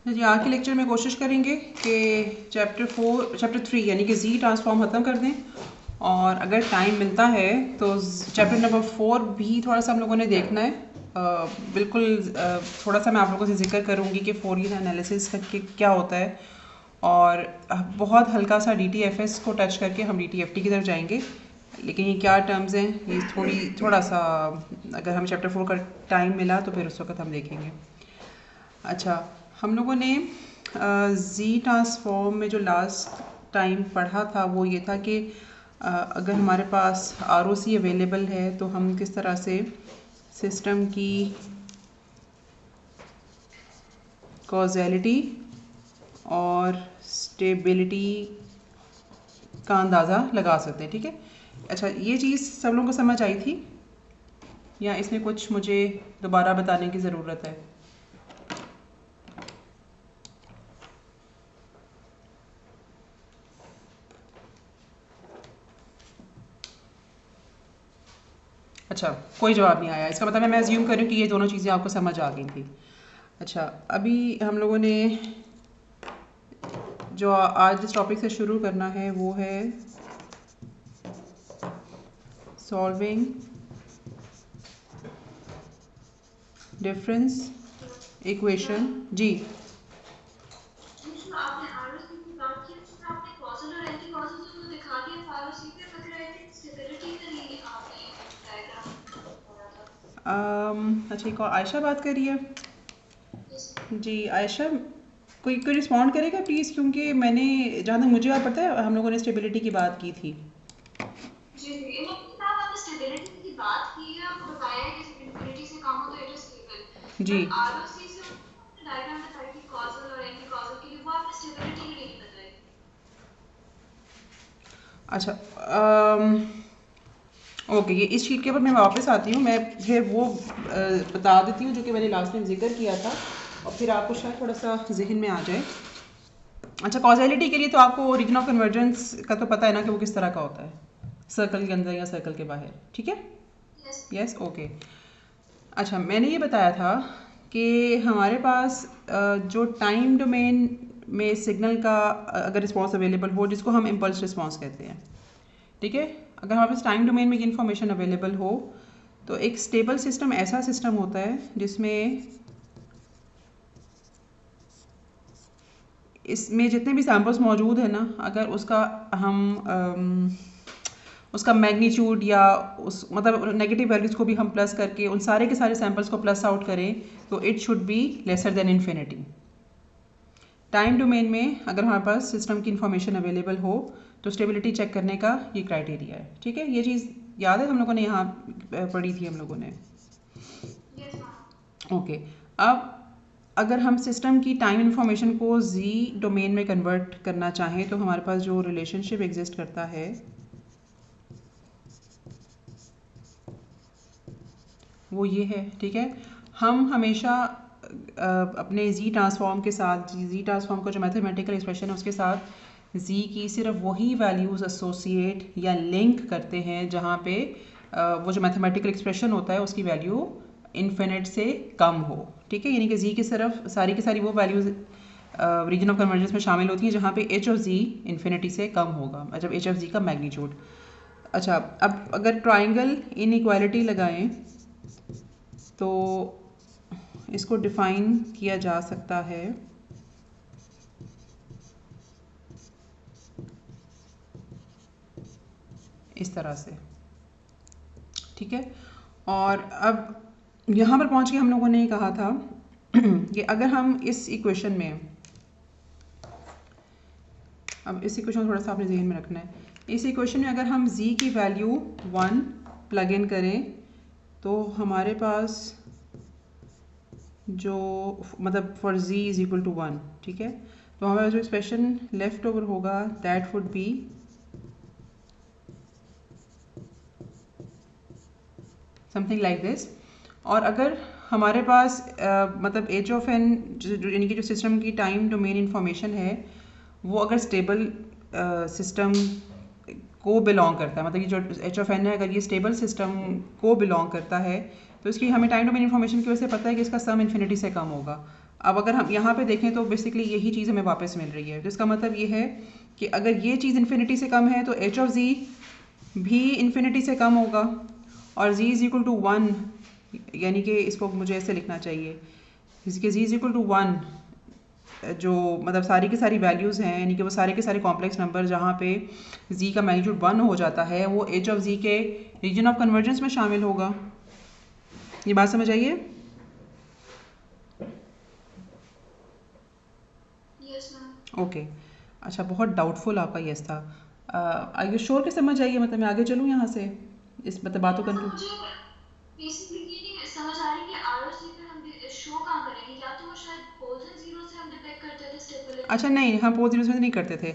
तो जी आज के लेक्चर में कोशिश करेंगे कि चैप्टर 3 यानी कि जी ट्रांसफॉर्म ख़त्म कर दें, और अगर टाइम मिलता है तो चैप्टर नंबर 4 भी थोड़ा सा हम लोगों ने देखना है। बिल्कुल थोड़ा सा मैं आप लोगों से जिक्र करूँगी कि फोरियर एनालिसिस करके क्या होता है, और बहुत हल्का सा DTFS को टच करके हम DTFT की तरफ जाएंगे। लेकिन ये क्या टर्म्स हैं, ये थोड़ा सा अगर हमें चैप्टर 4 का टाइम मिला तो फिर उस वक्त हम देखेंगे। अच्छा, हम लोगों ने जी ट्रांसफॉर्म में जो लास्ट टाइम पढ़ा था वो ये था कि अगर हमारे पास ROC अवेलेबल है तो हम किस तरह से सिस्टम की कॉजेलिटी और स्टेबिलिटी का अंदाज़ा लगा सकते हैं। ठीक है, अच्छा ये चीज़ सब लोगों को समझ आई थी या इसमें कुछ मुझे दोबारा बताने की ज़रूरत है? अच्छा, कोई जवाब नहीं आया, इसका मतलब है मैं अज्यूम करूँ कि ये दोनों चीज़ें आपको समझ आ गई थी। अच्छा, अभी हम लोगों ने जो आज जिस टॉपिक से शुरू करना है वो है सॉल्विंग डिफरेंस इक्वेशन। जी आपने आरओसी की बात की, उसमें आपने कॉजल और एंटी कॉजल दोनों दिखा दिया था आरओसी पे, मगर आई थिंक स्टेबिलिटी का नहीं आपने डायग्राम बनाया था। अच्छा, एक और आयशा बात कर रही है। यस जी आयशा, कोई रिस्पॉन्ड करेगा प्लीज़, क्योंकि मैंने जहाँ तक मुझे आप पता है हम लोगों ने स्टेबिलिटी की बात की थी। जी जी, इन्होंने साहब आपने स्टेबिलिटी की बात की है, आपको बताया है कि इन्फिनिटी से कम हो तो इट इज स्टेबल, जी बट आरओसी से आपने डायग्राम बताई थी कॉजल और एंटी कॉजल के लिए, वो आपने स्टेबिलिटी के लिए नहीं बताई। अच्छा, ओके, ये इस शीट के ऊपर मैं वापस आती हूँ, मैं फिर वो बता देती हूँ जो कि मैंने लास्ट में जिक्र किया था, और फिर आपको शायद थोड़ा सा जहन में आ जाए। अच्छा, कॉजेलिटी के लिए तो आपको रीजन ऑफ कन्वर्जेंस का तो पता है ना कि वो किस तरह का होता है, सर्कल के अंदर या सर्कल के बाहर। ठीक है, यस यस ओके। अच्छा, मैंने ये बताया था कि हमारे पास जो टाइम डोमेन में सिग्नल का अगर रिस्पॉन्स अवेलेबल हो, जिसको हम इम्पल्स रिस्पॉन्स कहते हैं, ठीक है, अगर हमारे पास टाइम डोमेन में ये इन्फॉर्मेशन अवेलेबल हो तो एक स्टेबल सिस्टम ऐसा सिस्टम होता है जिसमें इसमें जितने भी सैम्पल्स मौजूद है ना, अगर उसका हम उसका मैग्नीट्यूड या उस मतलब नेगेटिव वैल्यूज़ को भी हम प्लस करके उन सारे के सारे सैम्पल्स को प्लस आउट करें तो it should be lesser than infinity. Time domain में अगर हमारे पास सिस्टम की इन्फॉर्मेशन अवेलेबल हो तो स्टेबिलिटी चेक करने का ये क्राइटेरिया है। ठीक है, ये चीज़ याद है हम लोगों ने यहाँ पढ़ी थी हम लोगों ने। यस ओके, अब अगर हम सिस्टम की टाइम इन्फॉर्मेशन को जी डोमेन में कन्वर्ट करना चाहें तो हमारे पास जो रिलेशनशिप एग्जिस्ट करता है वो ये है। ठीक है, हम हमेशा अपने जी ट्रांसफॉर्म के साथ, जी ट्रांसफॉर्म का जो मैथमेटिकल एक्सप्रेशन है उसके साथ जी की सिर्फ वही वैल्यूज़ एसोसिएट या लिंक करते हैं जहाँ पे वो जो मैथमेटिकल एक्सप्रेशन होता है उसकी वैल्यू इन्फिनिट से कम हो। ठीक है, यानी कि जी की सिर्फ सारी की सारी वो वैल्यूज़ रीजन ऑफ कन्वर्जेंस में शामिल होती हैं जहाँ पे एच ऑफ जी इन्फिनिटी से कम होगा, मतलब एच ऑफ जी का मैग्नीट्यूड। अच्छा, अब अगर ट्राइंगल इनइक्वालिटी लगाएं तो इसको डिफ़ाइन किया जा सकता है इस तरह से। ठीक है, और अब यहाँ पर पहुँच के हम लोगों ने कहा था कि अगर हम इस इक्वेशन में, अब इस इक्वेशन को थोड़ा सा आपने जहन में रखना है, इस इक्वेशन में अगर हम z की वैल्यू 1 प्लग इन करें तो हमारे पास जो मतलब for z is equal to 1, ठीक है, तो हमारा जो एक्सप्रेशन लेफ्ट ओवर होगा that would be something like this. और अगर हमारे पास मतलब एच ऑफ एन यानी कि जो सिस्टम की टाइम डोमेन इंफॉर्मेशन है वो अगर स्टेबल सिस्टम को बिलोंग करता है, मतलब ये जो एच ऑफ एन है अगर ये स्टेबल सिस्टम को बिलोंग करता है तो इसकी हमें टाइम डोमेन इंफॉर्मेशन की वजह से पता है कि इसका सम इन्फिनिटी से कम होगा। अब अगर हम यहाँ पे देखें तो बेसिकली यही चीज़ हमें वापस मिल रही है। तो इसका मतलब ये है कि अगर ये चीज़ इन्फिनिटी से कम है तो एच ऑफ जी भी इन्फिनिटी से कम होगा, और z इज इक्वल टू 1, यानी कि इसको मुझे ऐसे लिखना चाहिए कि z इज इक्वल टू 1, जो मतलब सारी की सारी वैल्यूज़ हैं, यानी कि वो सारे के सारे कॉम्प्लेक्स नंबर जहाँ पे z का मैग्नीट्यूड 1 हो जाता है, वो h ऑफ z के रीजन ऑफ कन्वर्जेंस में शामिल होगा। ये बात समझ आइए? Yes ma'am. ओके, अच्छा, बहुत डाउटफुल आपका यस था। आर यू श्योर कि समझ आइए? मतलब मैं आगे चलूँ यहाँ से इस मतलब बातों हाँ, कंक्लूड? मुझे बेसिकली ये नहीं समझ आ रही कि आरओसी पे हम शो कहाँ करेंगे, या तो वो शायद पोल्स एंड जीरो से हम डिटेक्ट करते थे स्टेबिलिटी। अच्छा, नहीं, हम पोल जीरोस में नहीं करते थे।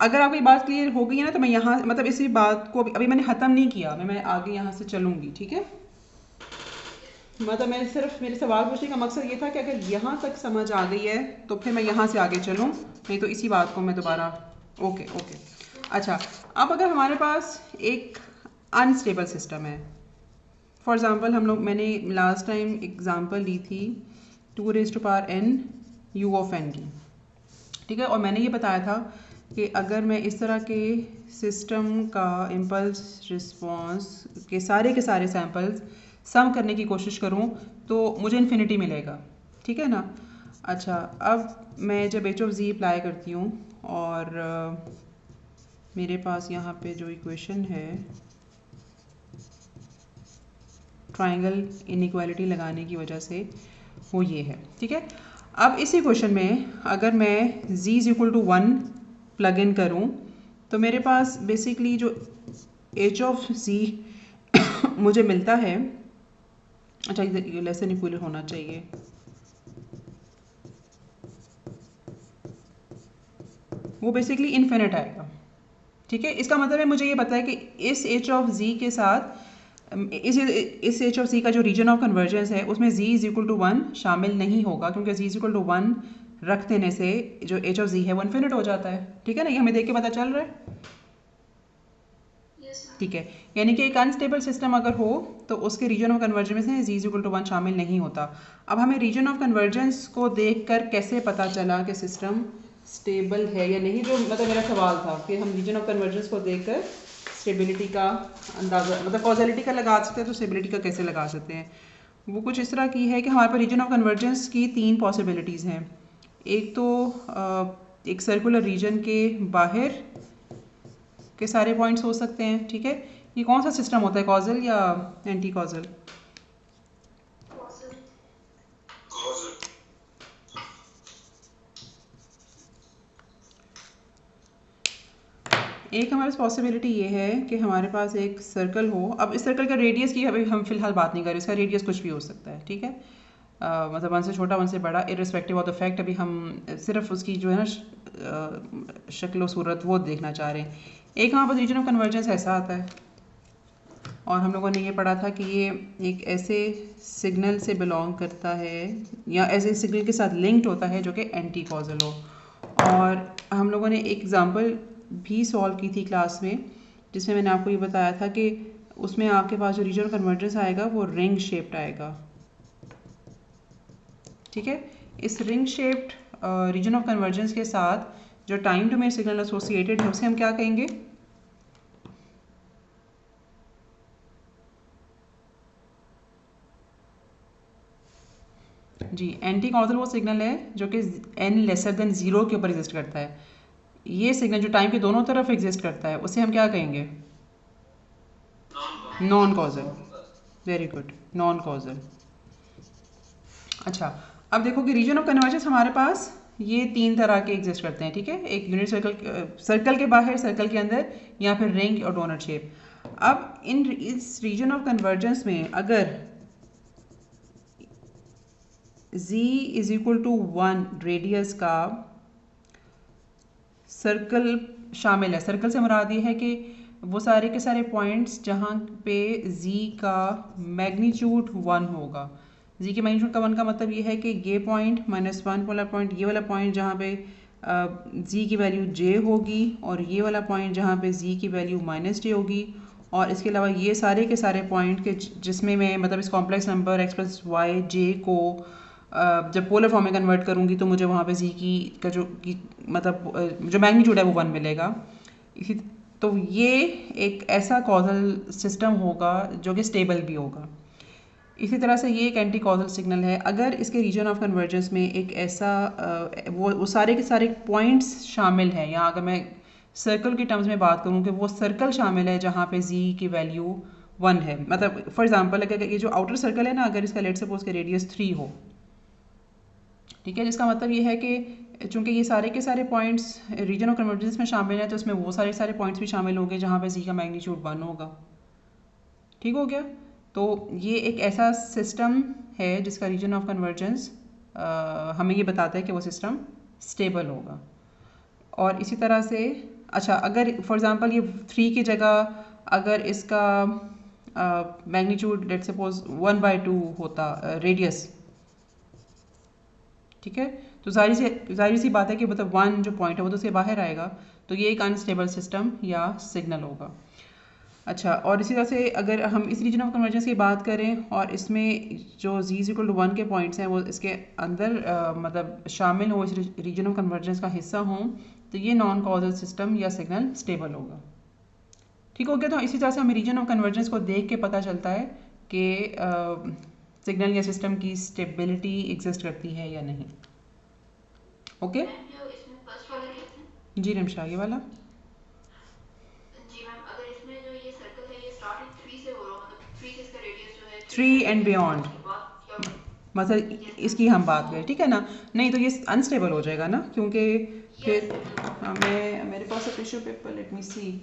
अगर आपको ये बात क्लियर हो गई है ना, तो मैं यहाँ मतलब इसी बात को अभी मैंने ख़त्म नहीं किया, मैं आगे यहाँ से चलूँगी, ठीक है? मतलब मैं सिर्फ मेरे सवाल पूछने का मकसद ये था कि अगर यहाँ तक समझ आ गई है तो फिर मैं यहाँ से आगे चलूँ, नहीं तो इसी बात को मैं दोबारा। ओके ओके, अच्छा, अब अगर हमारे पास एक अनस्टेबल सिस्टम है, फॉर एग्ज़ाम्पल मैंने लास्ट टाइम एग्ज़ाम्पल ली थी 2n u ऑफ n की, ठीक है? और मैंने ये बताया था कि अगर मैं इस तरह के सिस्टम का इम्पल्स रिस्पॉन्स के सारे सैम्पल्स सम करने की कोशिश करूं तो मुझे इन्फिनिटी मिलेगा, ठीक है ना? अच्छा, अब मैं जब एच ऑफ जी अप्लाई करती हूँ और मेरे पास यहाँ पे जो इक्वेशन है ट्रायंगल इनइक्वालिटी लगाने की वजह से, वो ये है, ठीक है? अब इस इक्वेशन में अगर मैं z is equal to 1 plug in करूँ तो मेरे पास बेसिकली जो h ऑफ z मुझे मिलता है, अच्छा, ये लेस देन इक्वल होना चाहिए, वो बेसिकली इन्फिनिट आएगा, ठीक है? इसका मतलब है मुझे ये पता है कि इस h ऑफ z के साथ इस एच ऑफ सी का जो रीजन ऑफ कन्वर्जेंस है उसमें z इज इक्वल टू 1 शामिल नहीं होगा, क्योंकि z इज इक्वल टू 1 रख देने से जो एच ऑफ z है वो इन्फिनिट हो जाता है, ठीक है ना? ये हमें देख के पता चल रहा है, ठीक है? यानी कि एक अनस्टेबल सिस्टम अगर हो तो उसके रीजन ऑफ कन्वर्जेंस में z इज इक्वल टू 1 शामिल नहीं होता। अब हमें रीजन ऑफ कन्वर्जेंस को देखकर कैसे पता चला कि सिस्टम स्टेबल है या नहीं, जो मतलब मेरा सवाल था कि हम रीजन ऑफ कन्वर्जेंस को देखकर स्टेबिलिटी का अंदाज़ा, मतलब कॉजलिटी का लगा सकते हैं, तो स्टेबिलिटी का कैसे लगा सकते हैं? वो कुछ इस तरह की है कि हमारे पास रीजन ऑफ कन्वर्जेंस की 3 पॉसिबिलिटीज़ हैं। एक तो एक सर्कुलर रीजन के बाहर के सारे पॉइंट्स हो सकते हैं, ठीक है? ये कौन सा सिस्टम होता है, कॉजल या एंटी कॉजल? एक हमारे पास पॉसिबिलिटी ये है कि हमारे पास एक सर्कल हो। अब इस सर्कल का रेडियस की अभी हम फिलहाल बात नहीं कर रहे, इसका रेडियस कुछ भी हो सकता है, ठीक है? मतलब 1 से छोटा 1 से बड़ा, इर्रिस्पेक्टिव ऑफ द फैक्ट, अभी हम सिर्फ उसकी जो है ना शक्ल व सूरत वो देखना चाह रहे हैं। एक हमारे पास रीजन ऑफ कन्वर्जेंस ऐसा आता है, और हम लोगों ने ये पढ़ा था कि ये एक ऐसे सिग्नल से बिलोंग करता है या ऐसे सिग्नल के साथ लिंक्ड होता है जो कि एंटी कॉजल हो। और हम लोगों ने एक एग्जांपल भी सॉल्व की थी क्लास में, जिसमें मैंने आपको ये बताया था कि उसमें आपके पास जो रीजन ऑफ कन्वर्जेंस आएगा वो रिंग शेप्ड आएगा, ठीक है? इस ring shaped region of convergence के साथ जो टाइम डोमेन सिग्नल एसोसिएटेड है उसे हम क्या कहेंगे? जी, एंटी कॉजल वो सिग्नल है जो कि n लेसर देन 0 के ऊपर एग्जिस्ट करता है। ये सिग्नल जो टाइम के दोनों तरफ एग्जिस्ट करता है उसे हम क्या कहेंगे? Non causal. Very good, non causal. अच्छा, अब देखो कि रीजन ऑफ कन्वर्जेंस हमारे पास ये 3 तरह के एग्जिस्ट करते हैं, ठीक है? एक यूनिट सर्कल के बाहर, सर्कल के अंदर, या फिर रिंग और डोनट शेप। अब इस रीजन ऑफ कन्वर्जेंस में अगर z is equal to 1 radius का सर्कल शामिल है, सर्कल से मुराद ये है कि वो सारे के सारे पॉइंट्स जहाँ पे z का मैग्नीट्यूड 1 होगा। z के मैग्नीट्यूड का 1 का मतलब ये है कि ये पॉइंट -1 वाला पॉइंट, ये वाला पॉइंट जहाँ पे z की वैल्यू j होगी, और ये वाला पॉइंट जहाँ पे z की वैल्यू -j होगी, और इसके अलावा ये सारे के सारे पॉइंट के जिसमें मैं मतलब इस complex number x + y j को जब पोलर फॉर्म में कन्वर्ट करूँगी तो मुझे वहाँ पे जी का जो मतलब जो मैग्नीट्यूड है वो 1 मिलेगा। इसी तो ये एक ऐसा कॉजल सिस्टम होगा जो कि स्टेबल भी होगा। इसी तरह से ये एक एंटी कॉजल सिग्नल है। अगर इसके रीजन ऑफ कन्वर्जेंस में एक ऐसा वो सारे के सारे पॉइंट्स शामिल हैं, या अगर मैं सर्कल के टर्म्स में बात करूँ कि वो सर्कल शामिल है जहाँ पे जी की वैल्यू 1 है, मतलब फॉर एग्जांपल अगर ये जो आउटर सर्कल है ना, अगर इसका लेट सपोज के रेडियस 3 हो, ठीक है, जिसका मतलब ये है कि चूंकि ये सारे के सारे पॉइंट्स रीजन ऑफ कन्वर्जेंस में शामिल हैं तो उसमें वो सारे पॉइंट्स भी शामिल होंगे जहाँ पे जी का मैग्नीट्यूड 1 होगा। ठीक हो गया। तो ये एक ऐसा सिस्टम है जिसका रीजन ऑफ कन्वर्जेंस हमें ये बताता है कि वो सिस्टम स्टेबल होगा। और इसी तरह से अच्छा, अगर फॉर एग्जांपल ये 3 की जगह अगर इसका मैग्नीट्यूड लेट सपोज 1/2 होता रेडियस, ठीक है, तो जाहिर सी बात है कि मतलब 1 जो पॉइंट है वो तो उसके बाहर आएगा, तो ये एक अनस्टेबल सिस्टम या सिग्नल होगा। अच्छा, और इसी तरह से अगर हम इस रीजन ऑफ कन्वर्जेंस की बात करें और इसमें जो z=1 के पॉइंट्स हैं वो इसके अंदर मतलब शामिल हो, इस रीजन ऑफ कन्वर्जेंस का हिस्सा हों, तो ये नॉन कॉजल सिस्टम या सिग्नल स्टेबल होगा। ठीक हो गया। तो इसी तरह से हमें रीजन ऑफ कन्वर्जेंस को देख के पता चलता है कि सिग्नल या सिस्टम की स्टेबिलिटी एग्जिस्ट करती है या नहीं। ओके मैम जो इसमें फर्स्ट वाला कहते हैं, जी रिमशा, ये वाला जी मैम, अगर इसमें जो ये सर्कल है ये स्टार्टिंग 3 से हो रहा हो, मतलब 3 से इसका रेडियस जो है 3 एंड बियॉन्ड, उसके बाद क्या मतलब यस इसकी हम बात करें, ठीक है ना, नहीं तो ये अनस्टेबल हो जाएगा ना, क्योंकि फिर मैम, हमें मेरे पास टिश्यू पेपर, लेट मी सी,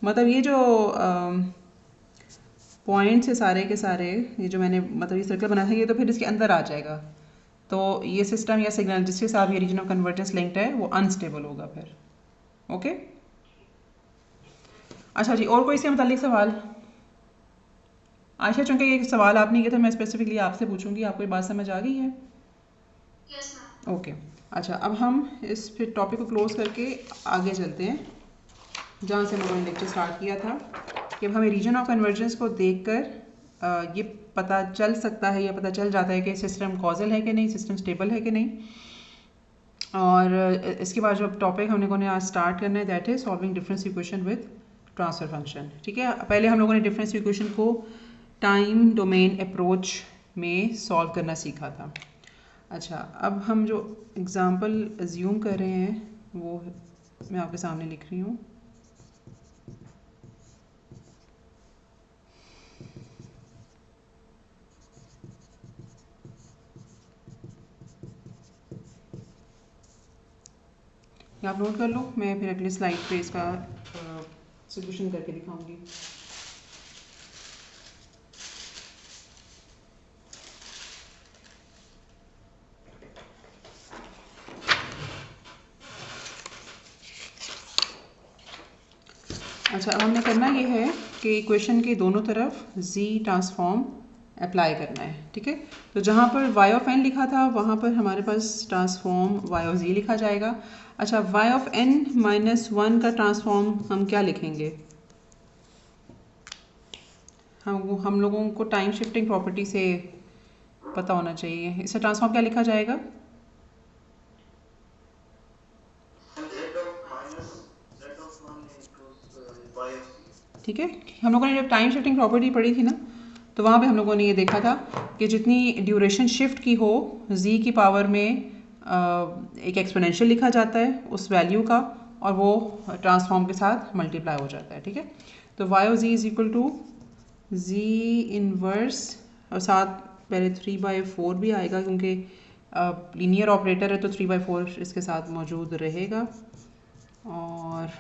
मतलब ये जो पॉइंट्स है सारे के सारे, ये जो मैंने मतलब ये सर्कल बनाया था, ये तो फिर इसके अंदर आ जाएगा, तो ये सिस्टम या सिग्नल जिसके साथ ये रीजन ऑफ कन्वर्जेंस लिंक्ड है वो अनस्टेबल होगा फिर। ओके अच्छा जी, और कोई इससे मुतालिक सवाल? आयशा, चूंकि ये सवाल आपने किया था, मैं स्पेसिफिकली आपसे पूछूंगी, आपको ये बात समझ आ गई है? Yes ma'am. ओके अच्छा, अब हम इस फिर टॉपिक को क्लोज करके आगे चलते हैं जहाँ से हम लोगों ने लेक्चर स्टार्ट किया था कि हमें रीजन ऑफ कन्वर्जेंस को देखकर ये पता चल सकता है या पता चल जाता है कि सिस्टम कॉजल है कि नहीं, सिस्टम स्टेबल है कि नहीं। और इसके बाद जो टॉपिक हम लोगों ने आज स्टार्ट करना है that is solving difference equation with transfer function. ठीक है, पहले हम लोगों ने डिफरेंस इक्वेशन को टाइम डोमेन अप्रोच में सॉल्व करना सीखा था। अच्छा, अब हम जो एग्जांपल अज्यूम कर रहे हैं वो मैं आपके सामने लिख रही हूँ। आप नोट कर लो, मैं फिर अगली स्लाइड पे इसका सॉल्यूशन करके दिखाऊंगी। अच्छा, अब हमने करना ये है कि इक्वेशन के दोनों तरफ z ट्रांसफॉर्म अप्लाई करना है। ठीक है, तो जहाँ पर y ऑफ n लिखा था वहाँ पर हमारे पास ट्रांसफॉर्म y ऑफ z लिखा जाएगा। अच्छा, y ऑफ n माइनस 1 का ट्रांसफॉर्म हम क्या लिखेंगे? हम लोगों को टाइम शिफ्टिंग प्रॉपर्टी से पता होना चाहिए, इसका ट्रांसफॉर्म क्या लिखा जाएगा? ठीक है, हम लोगों ने जब टाइम शिफ्टिंग प्रॉपर्टी पढ़ी थी ना, तो वहाँ पे हम लोगों ने ये देखा था कि जितनी ड्यूरेशन शिफ्ट की हो z की पावर में एक एक्सपोनेंशियल लिखा जाता है उस वैल्यू का, और वो ट्रांसफॉर्म के साथ मल्टीप्लाई हो जाता है। ठीक है, तो y of z is equal to z inverse, और साथ पहले 3/4 भी आएगा क्योंकि लीनियर ऑपरेटर है तो 3/4 इसके साथ मौजूद रहेगा। और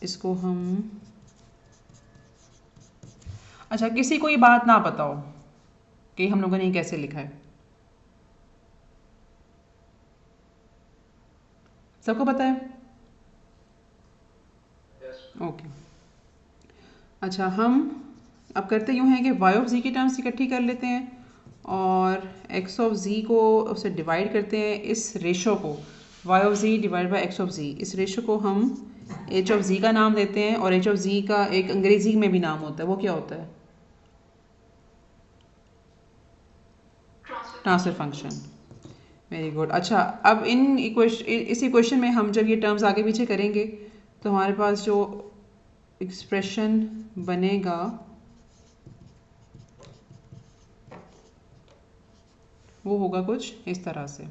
इसको हम, अच्छा, किसी को ये बात ना पता हो कि हम लोगों ने ये कैसे लिखा है? सबको पता है? ओके अच्छा, हम अब करते यूँ हैं कि y ऑफ z की टर्म्स इकट्ठी कर लेते हैं और x ऑफ z को उससे डिवाइड करते हैं। इस रेशो को y of z divide by x of z, इस रेशो को हम h ऑफ z का नाम देते हैं, और h ऑफ z का एक अंग्रेजी में भी नाम होता है, वो क्या होता है? Transfer function. Very good. अच्छा, अब इस इक्वेशन में हम जब ये टर्म्स आगे पीछे करेंगे तो हमारे पास जो एक्सप्रेशन बनेगा वो होगा कुछ इस तरह से,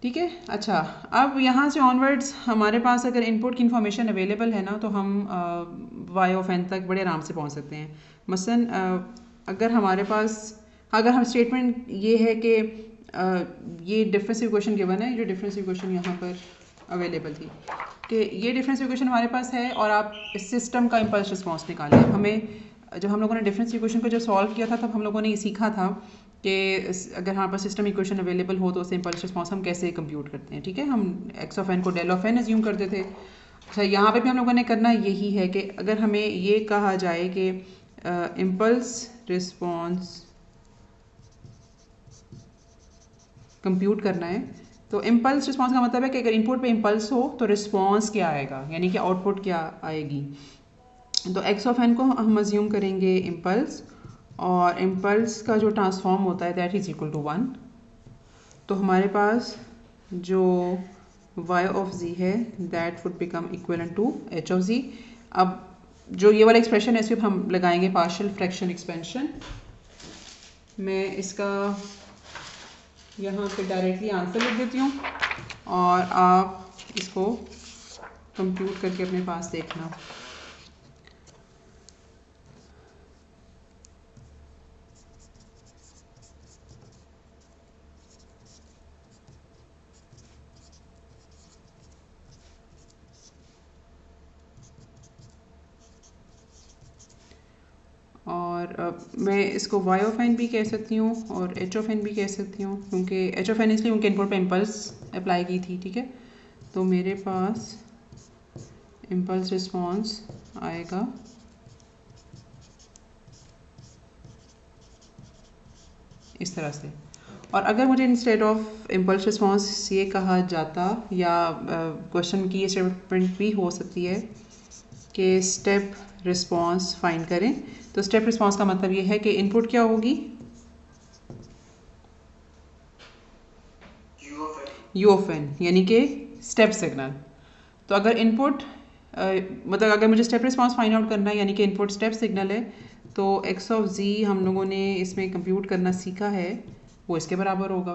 ठीक है। अच्छा, अब यहाँ से ऑनवर्ड्स हमारे पास अगर इनपुट की इन्फॉर्मेशन अवेलेबल है ना तो हम वाई ऑफ एन तक बड़े आराम से पहुँच सकते हैं। मसलन अगर हमारे पास, अगर हम स्टेटमेंट ये है कि ये डिफरेंस इक्वेशन गिवन है, जो डिफरेंस इक्वेशन यहाँ पर अवेलेबल थी कि ये डिफरेंस इक्वेशन हमारे पास है और आप इस सिस्टम का इम्पल्स रिस्पॉन्स निकालें। हमें जब हम लोगों ने डिफरेंस इक्वेशन को जब सॉल्व किया था तब हम लोगों ने ये सीखा था कि अगर हमारे पास सिस्टम इक्वेशन अवेलेबल हो तो उससे इम्पल्स रिस्पॉन्स हम कैसे कंप्यूट करते हैं, ठीक है। हम एक्स ऑफ एन को डेल ऑफ एन एज्यूम करते थे। अच्छा, यहाँ पे भी हम लोगों ने करना यही है कि अगर हमें ये कहा जाए कि इम्पल्स रिस्पॉन्स कंप्यूट करना है तो इम्पल्स रिस्पॉन्स का मतलब है कि अगर इनपुट पे इम्पल्स हो तो रिस्पॉन्स क्या आएगा, यानी कि आउटपुट क्या आएगी। तो एक्स ऑफ एन को हम अज्यूम करेंगे इम्पल्स, और इम्पल्स का जो ट्रांसफॉर्म होता है दैट इज इक्वल टू 1। तो हमारे पास जो y ऑफ z है that would become equivalent to h of z। अब जो ये वाला एक्सप्रेशन है इस पर हम लगाएंगे पार्शियल फ्रैक्शन एक्सपेंशन। मैं इसका यहाँ पे डायरेक्टली आंसर लिख देती हूँ और आप इसको कंप्यूट करके अपने पास देखना। और मैं इसको y ऑफ एन भी कह सकती हूँ और h ऑफ एन भी कह सकती हूँ, क्योंकि h ऑफ एन इसलिए उनके इनपुट पे इम्पल्स अप्लाई की थी, ठीक है। तो मेरे पास इम्पल्स रिस्पॉन्स आएगा इस तरह से। और अगर मुझे इंस्टेड ऑफ इम्पल्स रिस्पॉन्स ये कहा जाता, या क्वेश्चन की ये स्टेटमेंट भी हो सकती है कि स्टेप रिस्पॉन्स फाइंड करें, तो स्टेप रिस्पॉन्स का मतलब ये है कि इनपुट क्या होगी, यू ऑफ एन, यानी कि स्टेप सिग्नल। तो अगर इनपुट मतलब अगर मुझे स्टेप रिस्पॉन्स फाइंड आउट करना है यानी कि इनपुट स्टेप सिग्नल है, तो एक्स ऑफ जी हम लोगों ने इसमें कंप्यूट करना सीखा है वो इसके बराबर होगा।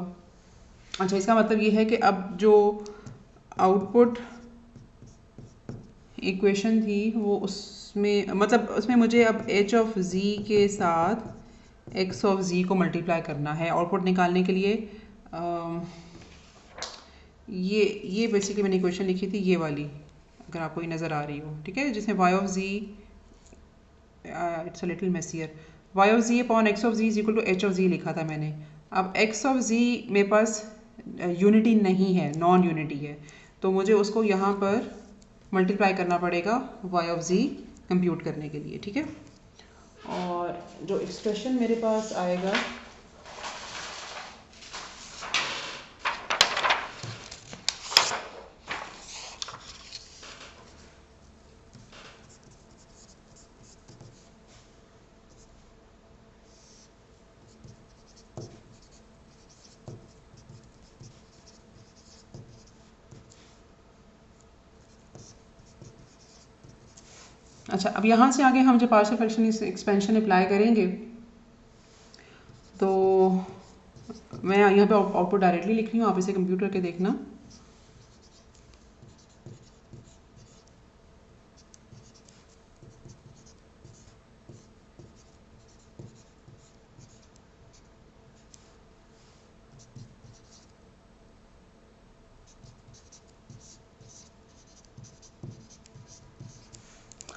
अच्छा, इसका मतलब ये है कि अब जो आउटपुट इक्वेशन थी वो उसमें मतलब उसमें मुझे अब एच ऑफ जी के साथ एक्स ऑफ जी को मल्टीप्लाई करना है आउटपुट निकालने के लिए। ये बेसिकली मैंने इक्वेशन लिखी थी ये वाली, अगर आपको ये नज़र आ रही हो, ठीक है, जिसमें y of z, it's a little messier, y of z upon x of z is equal to h of z लिखा था मैंने। अब x ऑफ z मेरे पास यूनिटी नहीं है, नॉन यूनिटी है, तो मुझे उसको यहाँ पर मल्टीप्लाई करना पड़ेगा y ऑफ z कंप्यूट करने के लिए, ठीक है। और जो एक्सप्रेशन मेरे पास आएगा अच्छा, अब यहाँ से आगे हम जब पार्शियल फ्रैक्शन एक्सपेंशन अप्लाई करेंगे तो मैं यहाँ पे आउटपुट डायरेक्टली लिख रही हूँ, आप इसे कंप्यूट करके देखना।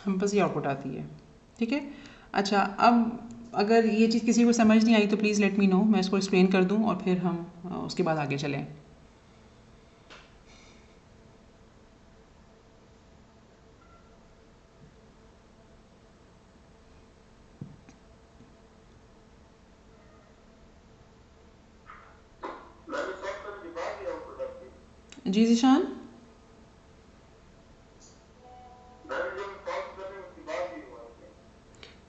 हम बस ये आउटपुट आती है, ठीक है। अच्छा, अब अगर ये चीज़ किसी को समझ नहीं आई तो प्लीज़ लेट मी नो, मैं इसको एक्सप्लेन कर दूँ और फिर हम उसके बाद आगे चलें। जी जीशान,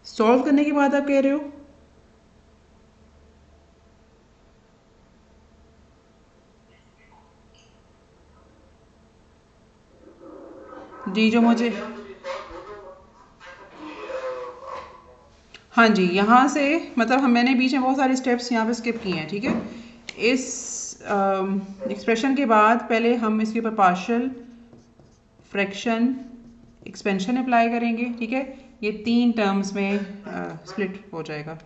सॉल्व करने के बाद आप कह रहे हो? जी जो मुझे, हाँ जी, यहाँ से मतलब मैंने बीच में बहुत सारे स्टेप्स यहाँ पे स्किप किए हैं, ठीक है। इस एक्सप्रेशन के बाद पहले हम इसके ऊपर पार्शियल फ्रैक्शन एक्सपेंशन अप्लाई करेंगे, ठीक है। ये 3 टर्म्स में स्प्लिट हो जाएगा।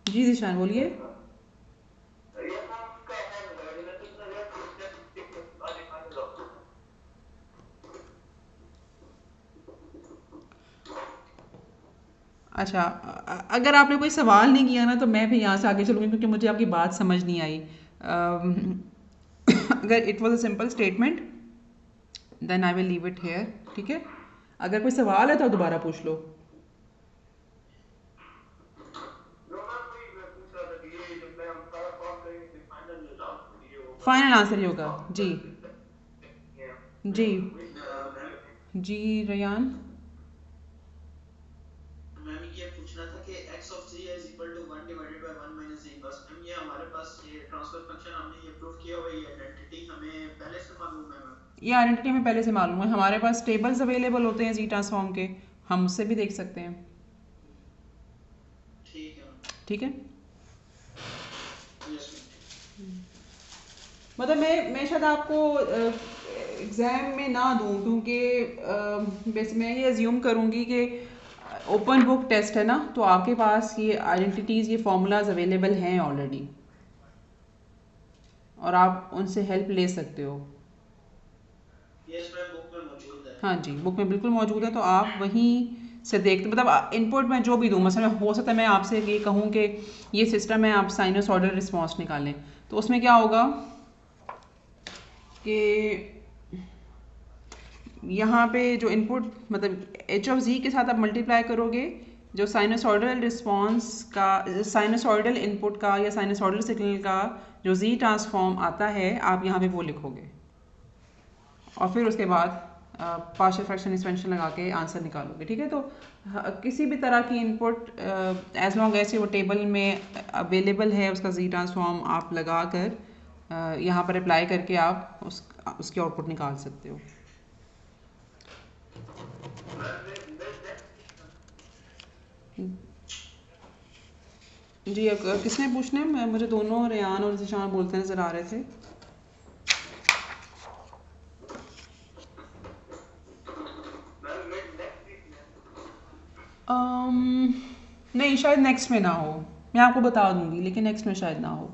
जी दिशान बोलिए। अच्छा, अगर आपने कोई सवाल नहीं किया ना तो मैं फिर यहाँ से आगे चलूँगी, क्योंकि मुझे आपकी बात समझ नहीं आई। अगर it was a simple statement then I will leave it here, ठीक है। अगर कोई सवाल है तो दोबारा पूछ लो। फाइनल आंसर ही होगा जी। जी जी रयान। मैम ये पूछना था कि x of z is equal to 1 divided by 1 minus z inverse. Ma'am ये हमारे पास ये ट्रांसफर फंक्शन हमने ये प्रूव किया हुआ है, ये आइडेंटिटी हमें पहले से मालूम है मैम। ये आइडेंटिटी हमें पहले से मालूम है, हमारे पास टेबल्स अवेलेबल होते हैं जी ट्रांसफॉर्म के, हम उससे भी देख सकते हैं। ठीक है मैम। ठीक है, यस मैम। मतलब मैं शायद आपको एग्ज़ाम में ना दूं, क्योंकि वैसे मैं ये अज्यूम करूंगी कि ओपन बुक टेस्ट है ना, तो आपके पास ये आइडेंटिटीज़, ये फॉर्मूलाज अवेलेबल हैं ऑलरेडी, और आप उनसे हेल्प ले सकते हो। यस मैम, बुक में मौजूद है। हाँ जी, बुक में बिल्कुल मौजूद है, तो आप वहीं से देखते, मतलब इनपुट में जो भी दूँ, मसला हो सकता है मैं आपसे ये कहूँ कि ये सिस्टम है, आप साइनसॉइडल रिस्पॉन्स निकालें, तो उसमें क्या होगा कि यहाँ पे जो इनपुट मतलब एच ऑफ जी के साथ आप मल्टीप्लाई करोगे, जो साइनसॉइडल रिस्पॉन्स का, साइनसॉइडल इनपुट का या साइनसॉइडल सिग्नल का जो जी ट्रांसफॉर्म आता है, आप यहाँ पे वो लिखोगे, और फिर उसके बाद पार्शियल फ्रैक्शन एक्सपेंशन लगा के आंसर निकालोगे, ठीक है। तो किसी भी तरह की इनपुट एज लॉन्ग एज वो टेबल में अवेलेबल है, उसका जी ट्रांसफॉर्म आप लगा कर यहाँ पर अप्लाई करके आप उसकी आउटपुट निकाल सकते हो। जी अब किसने पूछना है? मुझे दोनों रेयान और जिशान बोलते नजर आ रहे थे। नहीं, शायद नेक्स्ट में ना हो, मैं आपको बता दूंगी, लेकिन नेक्स्ट में शायद ना हो,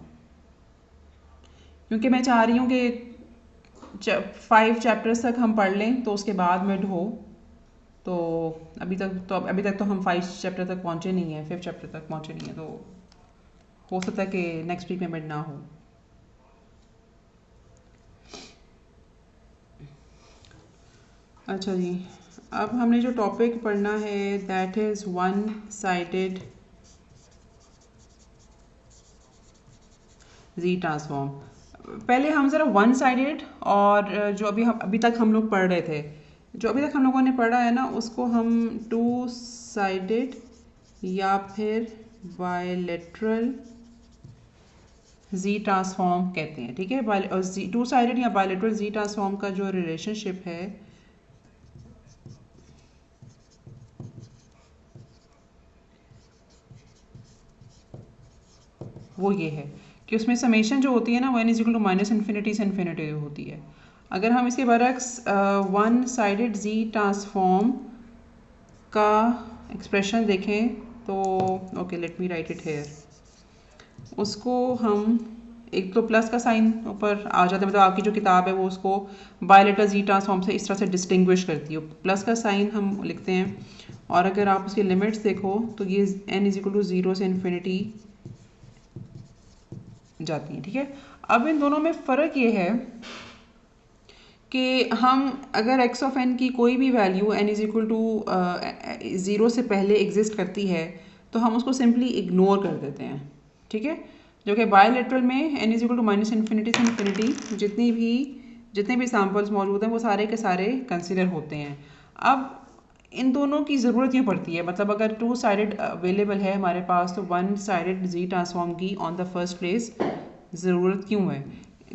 क्योंकि मैं चाह रही हूँ कि 5 चैप्टर्स तक हम पढ़ लें, तो उसके बाद मिड हो। तो अभी तक तो हम 5 चैप्टर तक पहुँचे नहीं हैं, 5th चैप्टर तक पहुँचे नहीं हैं, तो हो सकता है कि नेक्स्ट वीक में मिड ना हो। अच्छा जी, अब हमने जो टॉपिक पढ़ना है that is one sided Z transform. पहले हम ज़रा वन साइडेड और जो अभी तक हम लोग पढ़ रहे थे, जो अभी तक हम लोगों ने पढ़ा है ना, उसको हम टू साइडेड या फिर बायलेटरल जी ट्रांसफॉर्म कहते हैं, ठीक है। टू साइडेड या बायलेटरल जी ट्रांसफॉर्म का जो रिलेशनशिप है वो ये है कि उसमें समेशन जो होती है ना, वो n equal to minus infinity से इन्फिनिटी होती है। अगर हम इसके बरक्स वन साइडेड जी ट्रांसफॉर्म का एक्सप्रेशन देखें तो okay, let me write it here. उसको हम एक तो प्लस का साइन ऊपर आ जाता है, मतलब आपकी जो किताब है वो उसको बायलेटरल जी ट्रांसफॉर्म से इस तरह से डिस्टिंग्विश करती है, प्लस का साइन हम लिखते हैं। और अगर आप उसकी लिमिट्स देखो तो ये n इक्वल टू 0 से इन्फिनिटी जाती हैं, ठीक है। अब इन दोनों में फ़र्क ये है कि हम अगर x ऑफ n की कोई भी value n is equal to 0 से पहले एग्जिस्ट करती है, तो हम उसको सिंपली इग्नोर कर देते हैं, ठीक है। जो कि बायलेटरल में n is equal to minus infinity से इन्फिनिटी जितने भी सैम्पल्स मौजूद हैं वो सारे के सारे कंसिडर होते हैं। अब इन दोनों की ज़रूरत क्यों पड़ती है, मतलब अगर टू साइडेड अवेलेबल है हमारे पास, तो वन साइडेड जी ट्रांसफॉर्म की ऑन द फर्स्ट प्लेस ज़रूरत क्यों है?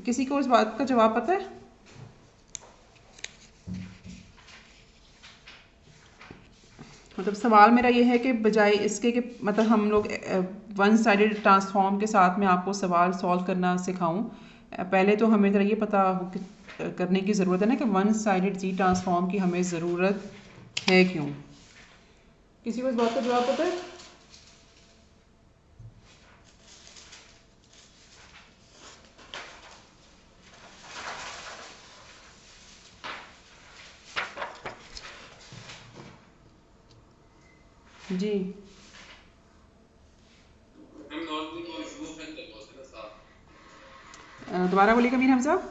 किसी को इस बात का जवाब पता है? मतलब सवाल मेरा ये है कि बजाय इसके कि मतलब हम लोग वन साइडेड ट्रांसफॉर्म के साथ में आपको सवाल सॉल्व करना सिखाऊं, पहले तो हमें ज़रा ये पता करने की ज़रूरत है ना कि वन साइडेड जी ट्रांसफॉर्म की हमें ज़रूरत है क्यों। किसी को इस बात का जवाब पता है? जी दोबारा बोलिए कमीर हमजा। मैं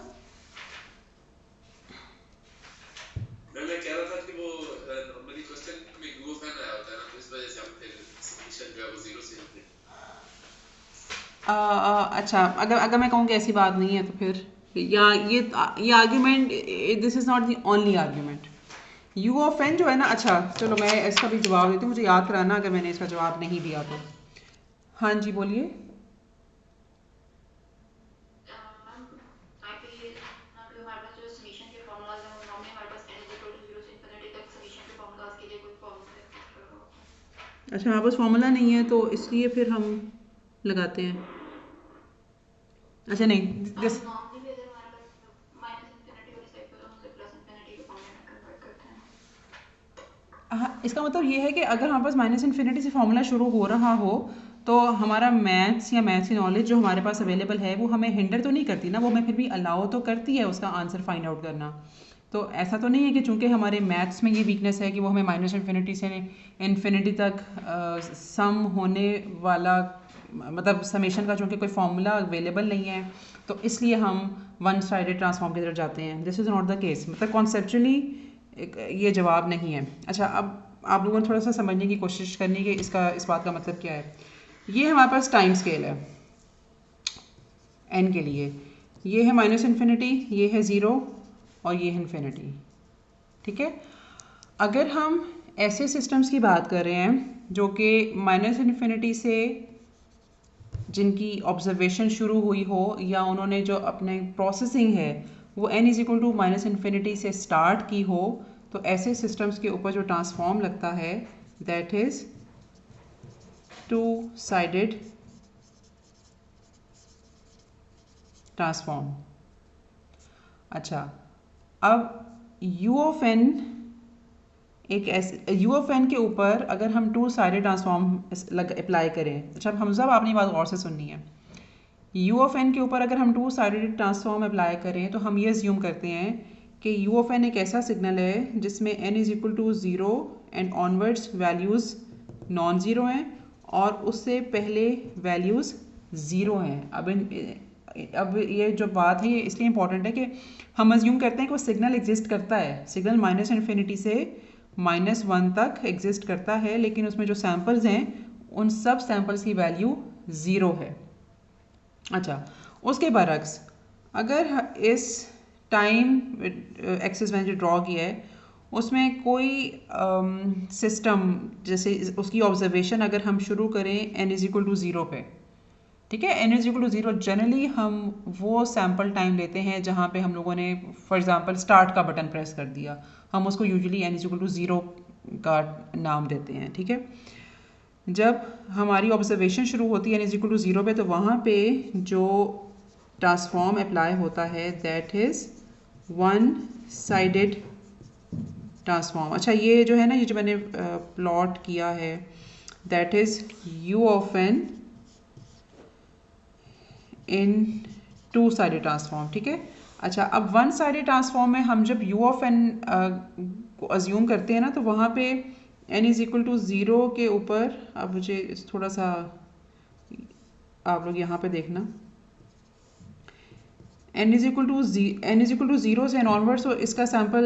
कह रहा था कि वो नॉर्मली क्वेश्चन में यू ऑफ एन आया होता है ना, तो इस वजह से हम फिर समीशन जो है वो जीरो से लेते हैं। अच्छा, अगर मैं कहूँ कि ऐसी बात नहीं है तो फिर या ये argument, this is not the only argument. U of n जो है ना, अच्छा चलो मैं इसका भी जवाब देती हूँ, मुझे याद कराना अगर मैंने इसका जवाब नहीं दिया तो। हाँ जी बोलिए। अच्छा हमारे पास फॉर्मूला नहीं है तो इसलिए फिर हम लगाते हैं। अच्छा नहीं दिस हाँ, इसका मतलब ये है कि अगर हमारे पास माइनस इन्फिनिटी से फॉर्मूला शुरू हो रहा हो तो हमारा मैथ्स या मैथ्स की नॉलेज जो हमारे पास अवेलेबल है वो हमें हिंडर तो नहीं करती ना, वो हमें फिर भी अलाउ तो करती है उसका आंसर फाइंड आउट करना। तो ऐसा तो नहीं है कि चूंकि हमारे मैथ्स में ये वीकनेस है कि वो हमें माइनस इन्फिनिटी से इन्फिनिटी तक सम होने वाला मतलब समेशन का चूंकि कोई फॉर्मूला अवेलेबल नहीं है तो इसलिए हम वन साइडेड ट्रांसफॉर्म की तरफ जाते हैं। This is not the case, मतलब कॉन्सेप्चुअली ये जवाब नहीं है। अच्छा अब आप लोगों ने थोड़ा सा समझने की कोशिश करनी कि इसका इस बात का मतलब क्या है। ये हमारे पास टाइम स्केल है n के लिए, ये है माइनस इन्फिनिटी, ये है ज़ीरो और ये है इन्फिनिटी, ठीक है। अगर हम ऐसे सिस्टम्स की बात कर रहे हैं जो कि माइनस इन्फिनिटी से जिनकी ऑब्जर्वेशन शुरू हुई हो या उन्होंने जो अपने प्रोसेसिंग है वो n is equal to minus infinity से स्टार्ट की हो, तो ऐसे सिस्टम्स के ऊपर जो ट्रांसफॉर्म लगता है that is to sided transform. अच्छा अब u ऑफ n एक ऐसे u ऑफ n के ऊपर अगर हम टू साइडेड ट्रांसफॉर्म अप्लाई करें, अच्छा हम सब आपने बात गौर से सुननी है। u ऑफ n के ऊपर अगर हम टू साइडेड ट्रांसफॉर्म अप्लाई करें तो हम ये अज्यूम करते हैं कि u ऑफ n एक ऐसा सिग्नल है जिसमें n is equal to zero and onwards values non zero हैं और उससे पहले वैल्यूज़ ज़ीरो हैं। अब ये जो बात है ये इसलिए इम्पॉर्टेंट है कि हम अज्यूम करते हैं कि वो सिग्नल एग्जिस्ट करता है, सिग्नल माइनस इन्फिनिटी से माइनस वन तक एग्जिस्ट करता है, लेकिन उसमें जो सैम्पल्स हैं उन सब सैम्पल्स की वैल्यू ज़ीरो है। अच्छा उसके बरक्स अगर इस टाइम एक्सिस मैंने जो ड्रॉ किया है उसमें कोई सिस्टम जैसे उसकी ऑब्जर्वेशन अगर हम शुरू करें n is equal to zero पे, ठीक है, n is equal to zero, generally हम वो सैम्पल टाइम लेते हैं जहाँ पे हम लोगों ने फॉर एग्जांपल स्टार्ट का बटन प्रेस कर दिया, हम उसको usually n is equal to zero का नाम देते हैं, ठीक है। जब हमारी ऑब्जर्वेशन शुरू होती है n is equal to zero पे तो वहाँ पे जो ट्रांसफॉर्म अप्लाई होता है that is one sided transform. अच्छा ये जो है ना, ये जो मैंने प्लॉट किया है that is u of n in to sided transform, ठीक है। अच्छा अब वन साइडेड ट्रांसफॉर्म में हम जब u ऑफ n को अज्यूम करते हैं ना तो वहाँ पे n is equal to zero के ऊपर, अब मुझे थोड़ा सा आप लोग यहाँ पे देखना, n is equal to zero से ऑनवर्ड्स तो इसका सैम्पल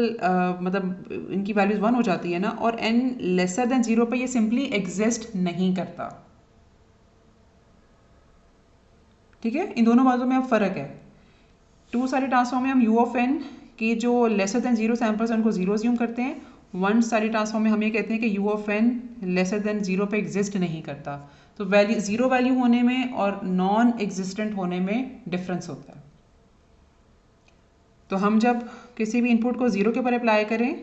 मतलब इनकी वैल्यूज़ वन हो जाती है ना, और n लेसर देन ज़ीरो पे ये सिंपली एग्जिस्ट नहीं करता, ठीक है। इन दोनों बातों में अब फ़र्क है। टू साइडेड ट्रांसफॉर्म में हम u ऑफ n के जो लेसर देन ज़ीरो सैम्पल्स हैं उनको ज़ीरो अज्यूम करते हैं, वन साइडेड ट्रांसफॉर्म में हम ये कहते हैं कि u of n lesser than zero पे एग्जिस्ट नहीं करता। तो वैल्यू ज़ीरो वैल्यू होने में और नॉन एग्जिस्टेंट होने में डिफरेंस होता है। तो हम जब किसी भी इनपुट को ज़ीरो के ऊपर अप्लाई करें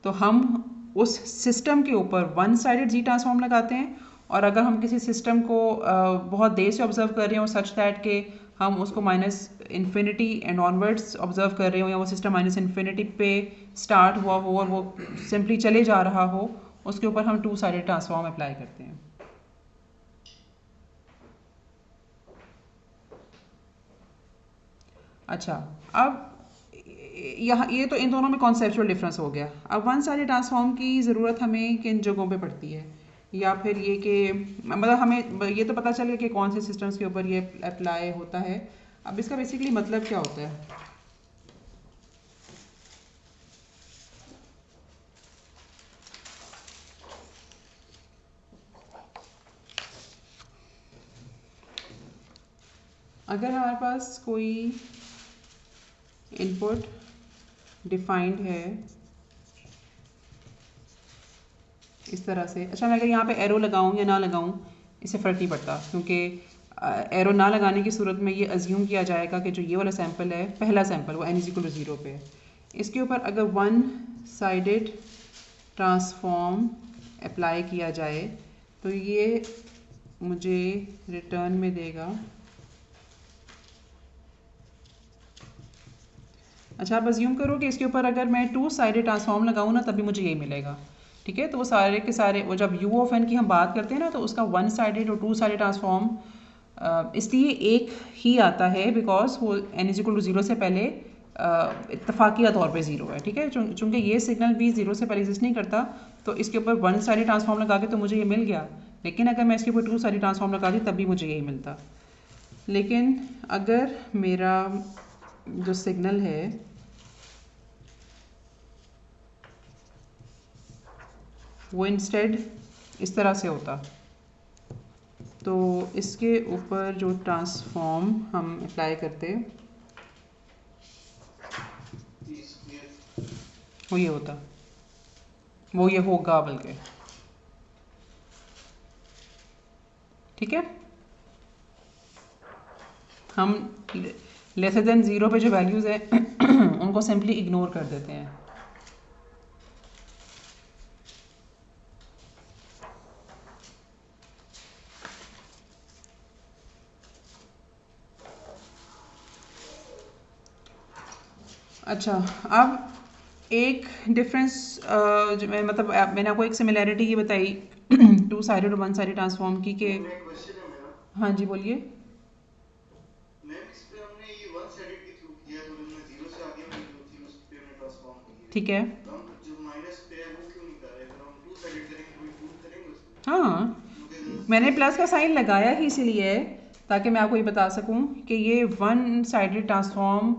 तो हम उस सिस्टम के ऊपर वन साइडेड जी ट्रांसफॉर्म लगाते हैं, और अगर हम किसी सिस्टम को बहुत देर से ऑब्जर्व कर रहे हो सच दैट के हम उसको minus infinity and onwards observe कर रहे हो, या वो सिस्टम माइनस इन्फिनिटी पे स्टार्ट हुआ हो और वो सिंपली चले जा रहा हो, उसके ऊपर हम टू साइडेड ट्रांसफॉर्म अप्लाई करते हैं। अच्छा, अब यहाँ ये तो इन दोनों में कॉन्सेप्चुअल डिफरेंस हो गया। अब वन साइडेड ट्रांसफॉर्म की ज़रूरत हमें किन जगहों पे पड़ती है, या फिर ये कि मतलब हमें ये तो पता चल गया कि कौन से सिस्टम्स के ऊपर ये अप्लाई होता है। अब इसका बेसिकली मतलब क्या होता है? अगर हमारे पास कोई इनपुट डिफाइंड है इस तरह से, अच्छा मैं अगर यहाँ पे एरो लगाऊँ या ना लगाऊँ इससे फ़र्क नहीं पड़ता, क्योंकि एरो ना लगाने की सूरत में ये अज्यूम किया जाएगा कि जो ये वाला सैंपल है, पहला सैंपल, वो n=0 पे है। इसके ऊपर अगर वन साइडेड ट्रांसफॉर्म अप्लाई किया जाए तो ये मुझे रिटर्न में देगा, अच्छा आप अज्यूम करो कि इसके ऊपर अगर मैं टू साइडेड ट्रांसफॉर्म लगाऊँ ना तभी मुझे ये मिलेगा, ठीक है। तो वो सारे के सारे, वो जब u ऑफ n की हम बात करते हैं ना, तो उसका वन साइडेड और टू साइडेड ट्रांसफॉर्म इसलिए एक ही आता है बिकॉज वो n=0 से पहले इत्तफाकिया तौर पे ज़ीरो है, ठीक है। चूँकि ये सिग्नल भी ज़ीरो से पहले एग्जिस्ट नहीं करता, तो इसके ऊपर वन साइडेड ट्रांसफॉर्म लगा के तो मुझे ये मिल गया, लेकिन अगर मैं इसके ऊपर टू साइडेड ट्रांसफॉर्म लगा दी तब भी मुझे यही मिलता। लेकिन अगर मेरा जो सिग्नल है वो इंस्टेड इस तरह से होता, तो इसके ऊपर जो ट्रांसफॉर्म हम अप्लाई करते वो ये होता, वो ये होगा बल्कि, ठीक है। हम लेसर देन ज़ीरो पे जो वैल्यूज़ हैं उनको सिंपली इग्नोर कर देते हैं। अच्छा, अब एक डिफरेंस मतलब मैंने आपको एक सिमिलैरिटी ये बताई टू साइडेड और वन साइडेड ट्रांसफॉर्म की के, हाँ जी बोलिए। ठीक है, हाँ मैंने प्लस का साइन लगाया ही इसीलिए ताकि मैं आपको ये बता सकूं कि ये वन साइडेड ट्रांसफॉर्म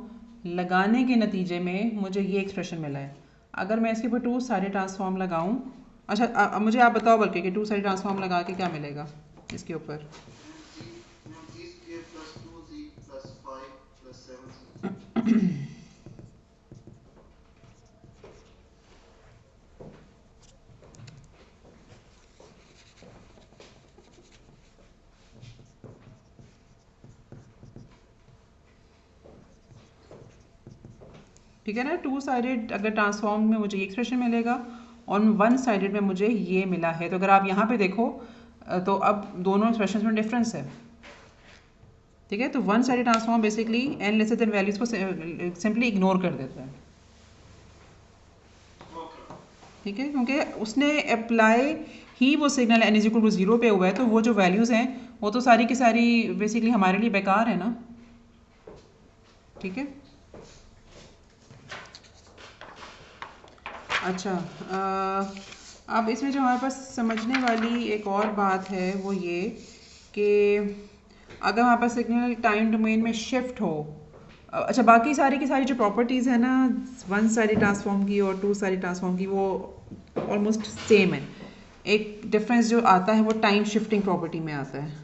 लगाने के नतीजे में मुझे ये एक्सप्रेशन मिला है। अगर मैं इसके ऊपर टू साइडेड ट्रांसफॉर्म लगाऊं, अच्छा मुझे आप बताओ बल्कि कि टू साइडेड ट्रांसफॉर्म लगा के क्या मिलेगा इसके ऊपर? ठीक है ना, टू साइडेड अगर ट्रांसफॉर्म में मुझे ये एक्सप्रेशन मिलेगा और वन साइडेड में मुझे ये मिला है। तो अगर आप यहाँ पे देखो तो अब दोनों एक्सप्रेशन में डिफरेंस है, ठीक है। तो one sided transform basically n lesser than values को सिंपली इग्नोर कर देता है, ठीक है, क्योंकि उसने अप्लाई ही वो सिग्नल n=0 पे हुआ है, तो वो जो वैल्यूज़ हैं वो तो सारी की सारी बेसिकली हमारे लिए बेकार है ना, ठीक है। अच्छा, अब इसमें जो हमारे पास समझने वाली एक और बात है वो ये कि अगर हमारे पास सिग्नल टाइम डोमेन में शिफ्ट हो, अच्छा बाकी सारी की सारी जो प्रॉपर्टीज़ है ना वन साइडेड ट्रांसफॉर्म की और टू साइडेड ट्रांसफॉर्म की, वो ऑलमोस्ट सेम है। एक डिफरेंस जो आता है वो टाइम शिफ्टिंग प्रॉपर्टी में आता है।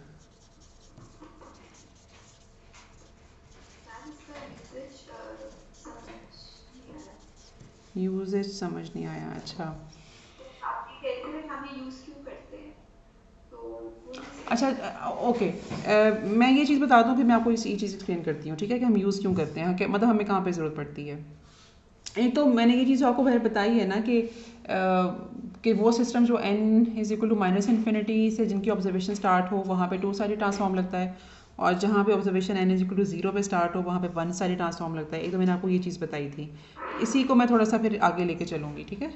यूजेज समझ नहीं आया, अच्छा अच्छा ओके, मैं ये चीज़ बता दूं फिर मैं आपको ये चीज़ एक्सप्लेन करती हूँ, ठीक है, कि हम यूज़ क्यों करते हैं, कि मतलब हमें कहाँ पे ज़रूरत पड़ती है। एक तो मैंने ये चीज़ आपको पहले बताई है ना कि वो सिस्टम जो n is equal to minus infinity से जिनकी ऑब्जर्वेशन स्टार्ट हो वहाँ पे टू साइडेड ट्रांसफॉर्म लगता है, और जहाँ पे observation n is equal to 0 पे स्टार्ट हो वहाँ पे वन साइडेड ट्रांसफॉर्म लगता है। एक तो मैंने आपको ये चीज़ बताई थी, इसी को मैं थोड़ा सा फिर आगे लेके चलूँगी, ठीक है।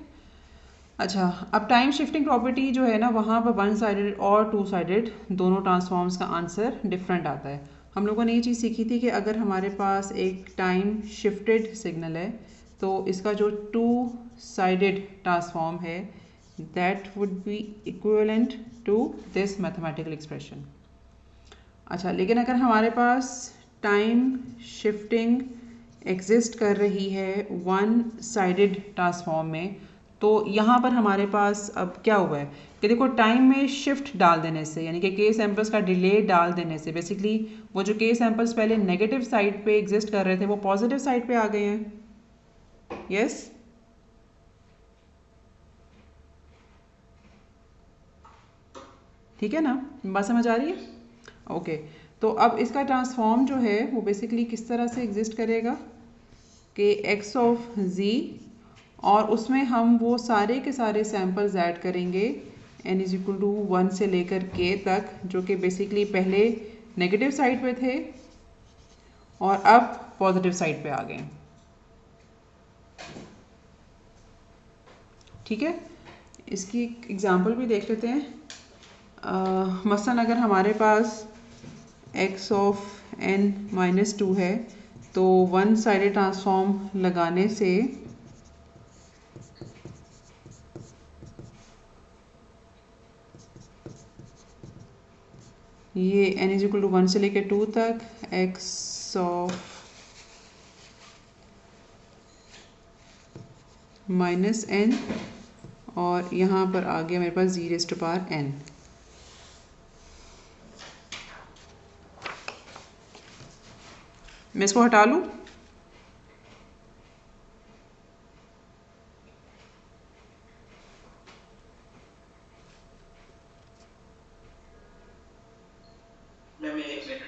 अच्छा, अब टाइम शिफ्टिंग प्रॉपर्टी जो है ना, वहाँ पर वन साइडेड और टू साइडेड दोनों ट्रांसफॉर्म्स का आंसर डिफरेंट आता है। हम लोगों ने ये चीज़ सीखी थी कि अगर हमारे पास एक टाइम शिफ्टेड सिग्नल है तो इसका जो टू साइडेड ट्रांसफॉर्म है that would be equivalent to this mathematical expression. अच्छा, लेकिन अगर हमारे पास टाइम शिफ्टिंग एग्जिस्ट कर रही है वन साइडेड ट्रांसफॉर्म में, तो यहाँ पर हमारे पास अब क्या हुआ है कि देखो टाइम में शिफ्ट डाल देने से, यानी कि के सैम्पल्स का डिले डाल देने से बेसिकली वो जो के सैम्पल्स पहले नेगेटिव साइड पे एग्जिस्ट कर रहे थे वो पॉजिटिव साइड पे आ गए हैं। यस, ठीक है ना, बात समझ आ रही है? ओके, तो अब इसका ट्रांसफॉर्म जो है वो बेसिकली किस तरह से एग्जिस्ट करेगा कि x ऑफ z, और उसमें हम वो सारे के सारे सैम्पल्स ऐड करेंगे n इज इक्वल टू 1 से लेकर k तक, जो कि बेसिकली पहले नेगेटिव साइड पे थे और अब पॉजिटिव साइड पे आ गए। ठीक है, इसकी एक एग्जांपल भी देख लेते हैं। मसलन अगर हमारे पास x ऑफ n माइनस 2 है तो वन साइडेड ट्रांसफॉर्म लगाने से ये n इज इक्वल टू 1 से लेकर 2 तक x ऑफ माइनस n, और यहाँ पर आ गया मेरे पास z raise to power n। मैं इसको हटा लूँ? एक मिनट।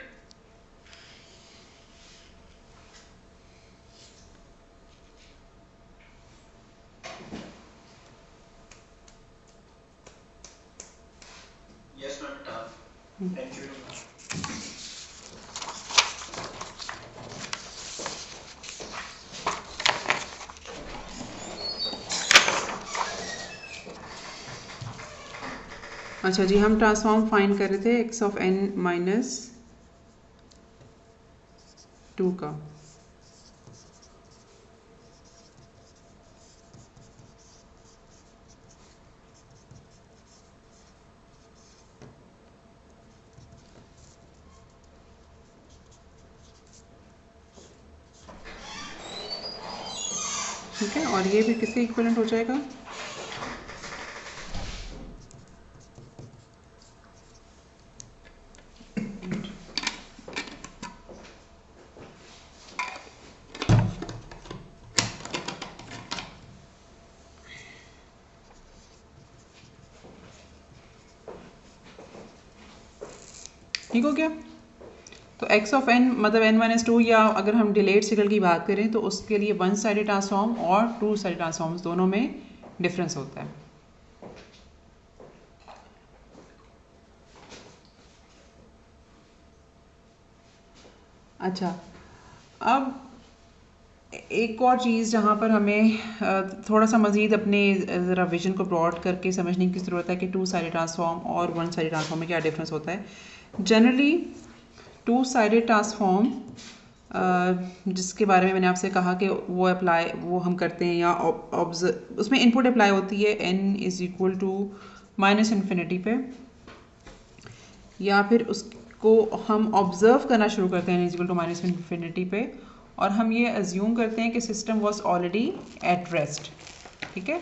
यस मैम, हटा। Thank you. अच्छा जी, हम ट्रांसफॉर्म फाइंड कर रहे थे x ऑफ n माइनस 2 का। ठीक है, और ये भी किसके इक्विवेलेंट हो जाएगा? ठीक हो गया? तो x ऑफ n मतलब n माइनस 2, या अगर हम डिलेड सिग्नल की बात करें तो उसके लिए वन साइडेड ट्रांसफॉर्म और टू साइडेड ट्रांसफॉर्म्स दोनों में डिफरेंस होता है। अच्छा, अब एक और चीज़ जहाँ पर हमें थोड़ा सा मज़ीद अपने ज़रा विजन को ब्रॉड करके समझने की ज़रूरत है कि टू साइडेड ट्रांसफॉर्म और वन साइडेड ट्रांसफॉर्म में क्या डिफरेंस होता है। जनरली टू साइडेड ट्रांसफॉर्म जिसके बारे में मैंने आपसे कहा कि वो हम करते हैं या उसमें इनपुट अप्लाई होती है n is equal to minus infinity पे, या फिर उसको हम ऑब्ज़र्व करना शुरू करते हैं n is equal to minus infinity पे, और हम ये अज्यूम करते हैं कि system was already at rest. ठीक है,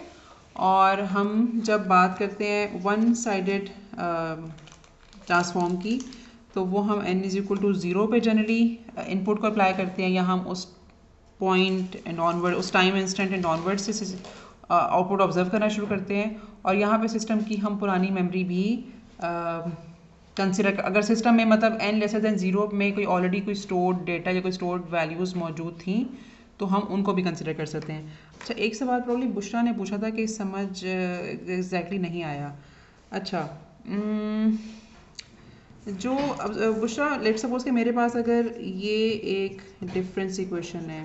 और हम जब बात करते हैं वन साइडेड ट्रांसफॉर्म की तो वो हम n इज़ इक्वल टू 0 पे जनरली इनपुट को अप्लाई करते हैं, या हम उस पॉइंट एंड ऑनवर्ड, उस टाइम इंस्टेंट एंड ऑनवर्ड से आउटपुट ऑब्जर्व करना शुरू करते हैं। और यहाँ पे सिस्टम की हम पुरानी मेमोरी भी कंसिडर, अगर सिस्टम में मतलब n लेसर देन 0 में कोई ऑलरेडी कोई स्टोर्ड डेटा या कोई स्टोर्ड वैल्यूज़ मौजूद थी तो हम उनको भी कंसिडर कर सकते हैं। अच्छा, एक सवाल प्रॉब्ली बुशरा ने पूछा था कि समझ एग्जैक्टली नहीं आया। अच्छा, जो अब बुशरा, लेट्स सपोज कि मेरे पास अगर ये एक डिफरेंस इक्वेशन है,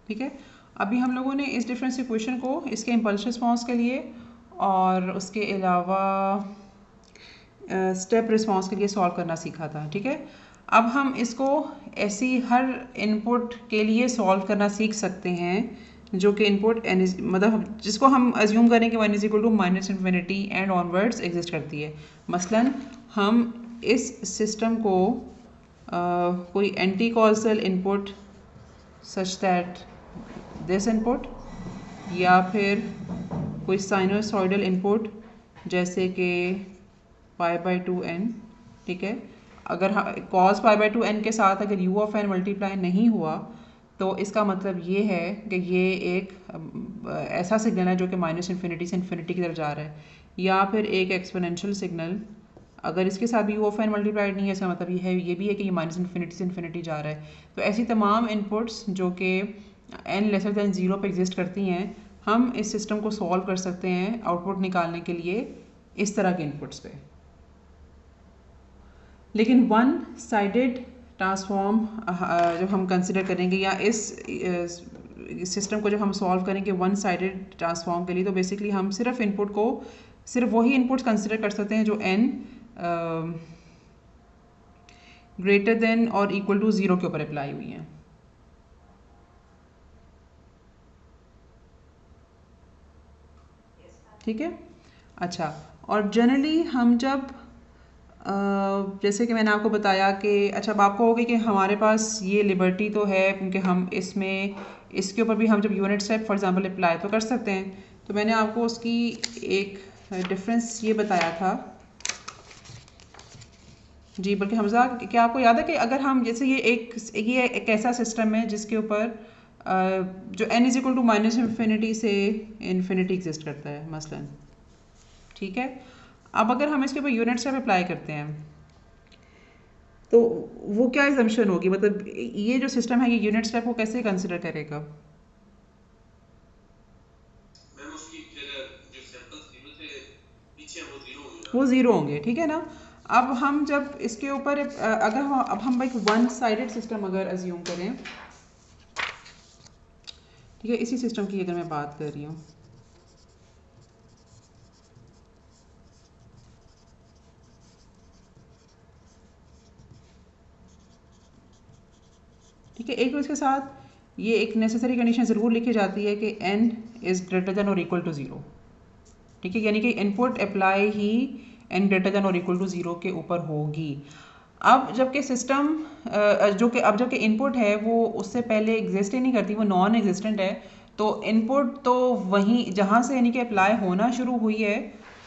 ठीक है। अभी हम लोगों ने इस डिफरेंस इक्वेशन को इसके इम्पल्स रिस्पॉन्स के लिए और उसके अलावा स्टेप रिस्पॉन्स के लिए सॉल्व करना सीखा था, ठीक है। अब हम इसको ऐसी हर इनपुट के लिए सॉल्व करना सीख सकते हैं जो कि इनपुट एन मतलब जिसको हम अज्यूम करें कि one is equal to minus infinity and onwards exist करती है। मसलन हम इस सिस्टम को कोई anti causal input such that this input, या फिर कोई साइनोसॉइडल इनपुट जैसे कि π/2n, ठीक है। अगर cos π/2n के साथ अगर u ऑफ n मल्टीप्लाई नहीं हुआ तो इसका मतलब ये है कि ये एक ऐसा सिग्नल है जो कि माइनस इन्फिनिटी से इन्फिनिटी की तरफ जा रहा है, या फिर एक एक्सपोनेंशियल सिग्नल अगर इसके साथ भी u ऑफ n मल्टीप्लाइड नहीं है, इसका मतलब ये भी है कि ये माइनस इन्फिनिटी से इन्फिनिटी जा रहा है। तो ऐसी तमाम इनपुट्स जो कि n लेसर दैन 0 पे एग्जिस्ट करती हैं, हम इस सिस्टम को सॉल्व कर सकते हैं आउटपुट निकालने के लिए इस तरह के इनपुट्स पे। लेकिन वन साइडेड ट्रांसफॉर्म जब हम कंसिडर करेंगे या इस सिस्टम को जब हम सॉल्व करेंगे वन साइडेड ट्रांसफॉर्म के लिए, तो बेसिकली हम सिर्फ इनपुट को सिर्फ वही इनपुट्स कंसिडर कर सकते हैं जो n ग्रेटर देन और इक्वल टू 0 के ऊपर अप्लाई हुई हैं। ठीक है। अच्छा, और जनरली हम जब जैसे कि मैंने आपको बताया कि अच्छा, अब आपको होगी कि हमारे पास ये लिबर्टी तो है क्योंकि हम इसमें इसके ऊपर भी हम जब unit step for example apply तो कर सकते हैं। तो मैंने आपको उसकी एक डिफरेंस ये बताया था जी, बल्कि हमजा, क्या आपको याद है कि अगर हम जैसे ये एक ऐसा सिस्टम है जिसके ऊपर जो n is equal to minus infinity से इन्फिनिटी एग्जिस्ट करता है मसलन, ठीक है। अब अगर हम इसके ऊपर यूनिट स्टेप अप्लाई करते हैं तो वो क्या एजम्पशन होगी, मतलब ये जो सिस्टम है ये यूनिट स्टेप को कैसे कंसिडर करेगा? वो ज़ीरो होंगे, ठीक है ना। अब हम जब इसके ऊपर अगर हम एक वन साइडेड सिस्टम अगर अज्यूम करें, ठीक है, इसी सिस्टम की अगर मैं बात कर रही हूँ, ठीक है। एक तो इसके साथ ये एक नेसेसरी कंडीशन ज़रूर लिखी जाती है कि n इज़ ग्रेटर देन और इक्वल टू 0, ठीक है, यानी कि इनपुट अप्लाई ही n ग्रेटर देन और इक्वल टू 0 के ऊपर होगी। अब जबकि सिस्टम जबकि इनपुट है वो उससे पहले एग्जिस्ट ही नहीं करती, वो नॉन एग्जिस्टेंट है, तो इनपुट तो वहीं जहाँ से यानी कि अप्लाई होना शुरू हुई है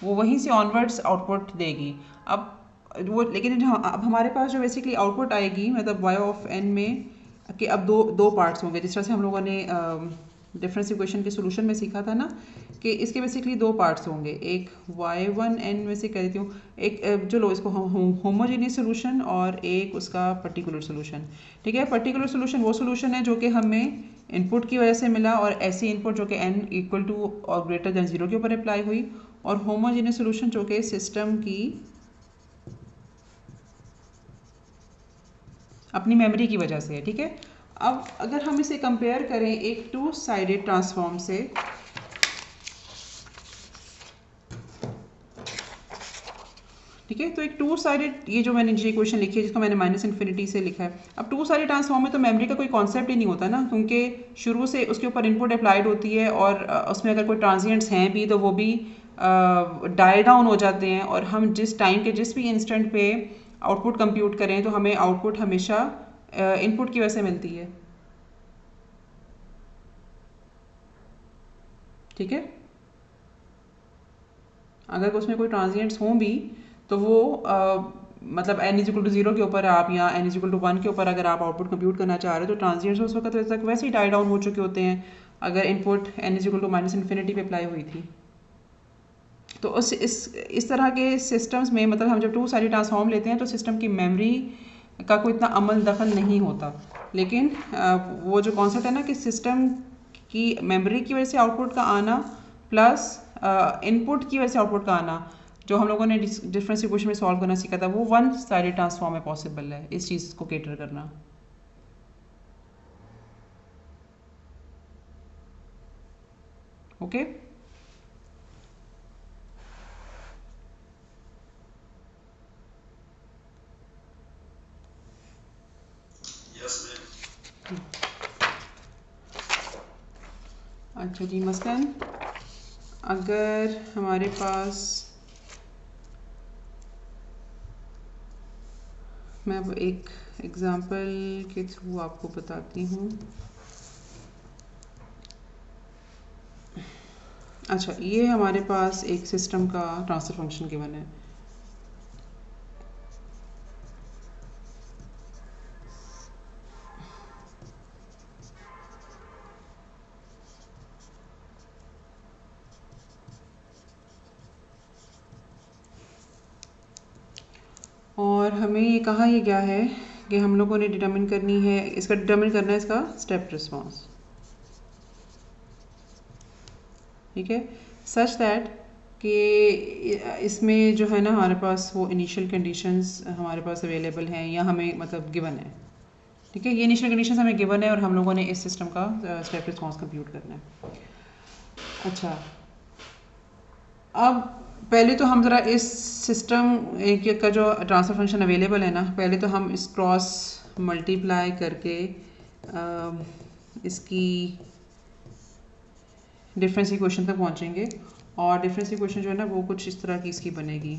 वो वहीं से ऑनवर्ड्स आउटपुट देगी। अब वो लेकिन अब हमारे पास जो बेसिकली आउटपुट आएगी मतलब y ऑफ n में कि अब दो पार्ट्स होंगे, जिस तरह से हम लोगों ने डिफरेंस इक्वेशन के सोल्यूशन में सीखा था ना कि इसके बेसिकली दो पार्ट्स होंगे, एक y1n में से कह देती हूँ, एक जो लो इसको होमोजेनियस सोल्यूशन और एक उसका पर्टिकुलर सोल्यूशन, ठीक है। पर्टिकुलर सोल्यूशन वो सोल्यूशन है जो कि हमें इनपुट की वजह से मिला और ऐसी इनपुट जो कि n इक्वल टू और ग्रेटर देन 0 के ऊपर अप्लाई हुई, और होमोजेनियस सोल्यूशन जो कि सिस्टम की अपनी मेमोरी की वजह से है, ठीक है। अब अगर हम इसे कंपेयर करें एक टू साइडेड ट्रांसफॉर्म से, ठीक है, तो एक टू साइडेड ये जो मैंने जी इक्वेशन लिखी है जिसको मैंने माइनस इन्फिनिटी से लिखा है, अब टू साइडेड ट्रांसफॉर्म में तो मेमोरी का कोई कॉन्सेप्ट ही नहीं होता ना, क्योंकि शुरू से उसके ऊपर इनपुट अप्लाइड होती है और उसमें अगर कोई ट्रांजिएंट्स हैं भी तो वो भी डाई डाउन हो जाते हैं, और हम जिस टाइम के जिस भी इंस्टेंट पे आउटपुट कंप्यूट करें तो हमें आउटपुट हमेशा इनपुट की वजह से मिलती है, ठीक है। अगर उसमें कोई ट्रांजिएंट्स हों भी तो वो मतलब n इज इक्वल टू 0 के ऊपर आप या n इज इक्वल टू 1 के ऊपर अगर आप आउटपुट कंप्यूट करना चाह रहे हो तो ट्रांजिएंट्स उस वक्त तक वैसे ही डाई डाउन हो चुके होते हैं अगर input n is equal to minus infinity पे अप्लाई हुई थी। तो इस तरह के सिस्टम्स में मतलब हम जब टू साइड ट्रांसफॉर्म लेते हैं तो सिस्टम की मेमोरी का कोई इतना अमल दखल नहीं होता, लेकिन वो जो कॉन्सेप्ट है ना कि सिस्टम की मेमोरी की वजह से आउटपुट का आना प्लस इनपुट की वजह से आउटपुट का आना जो हम लोगों ने डिफरेंस इक्वेशन में सॉल्व करना सीखा था वो वन साइडेड ट्रांसफॉर्म में पॉसिबल है इस चीज़ को केटर करना। ओके अच्छा जी, मसलन अगर हमारे पास मैं अब एक एग्ज़ाम्पल के थ्रू आपको बताती हूँ। अच्छा, ये हमारे पास एक सिस्टम का ट्रांसफर फंक्शन गिवन है। और हमें ये कहा ये क्या है कि हम लोगों ने डिटरमिन करनी है, इसका डिटरमिन करना है इसका स्टेप रिस्पांस, ठीक है, सच दैट कि इसमें जो है ना हमारे पास वो इनिशियल कंडीशंस हमारे पास अवेलेबल हैं या हमें मतलब गिवन है, ठीक है, ये इनिशियल कंडीशंस हमें गिवन है और हम लोगों ने इस सिस्टम का स्टेप रिस्पांस कंप्यूट करना है। अच्छा, अब पहले तो हम ज़रा इस सिस्टम का जो ट्रांसफर फंक्शन अवेलेबल है ना, पहले तो हम इस क्रॉस मल्टीप्लाई करके इसकी डिफरेंस इक्वेशन तक पहुंचेंगे और डिफरेंस इक्वेशन जो है ना वो कुछ इस तरह की इसकी बनेगी।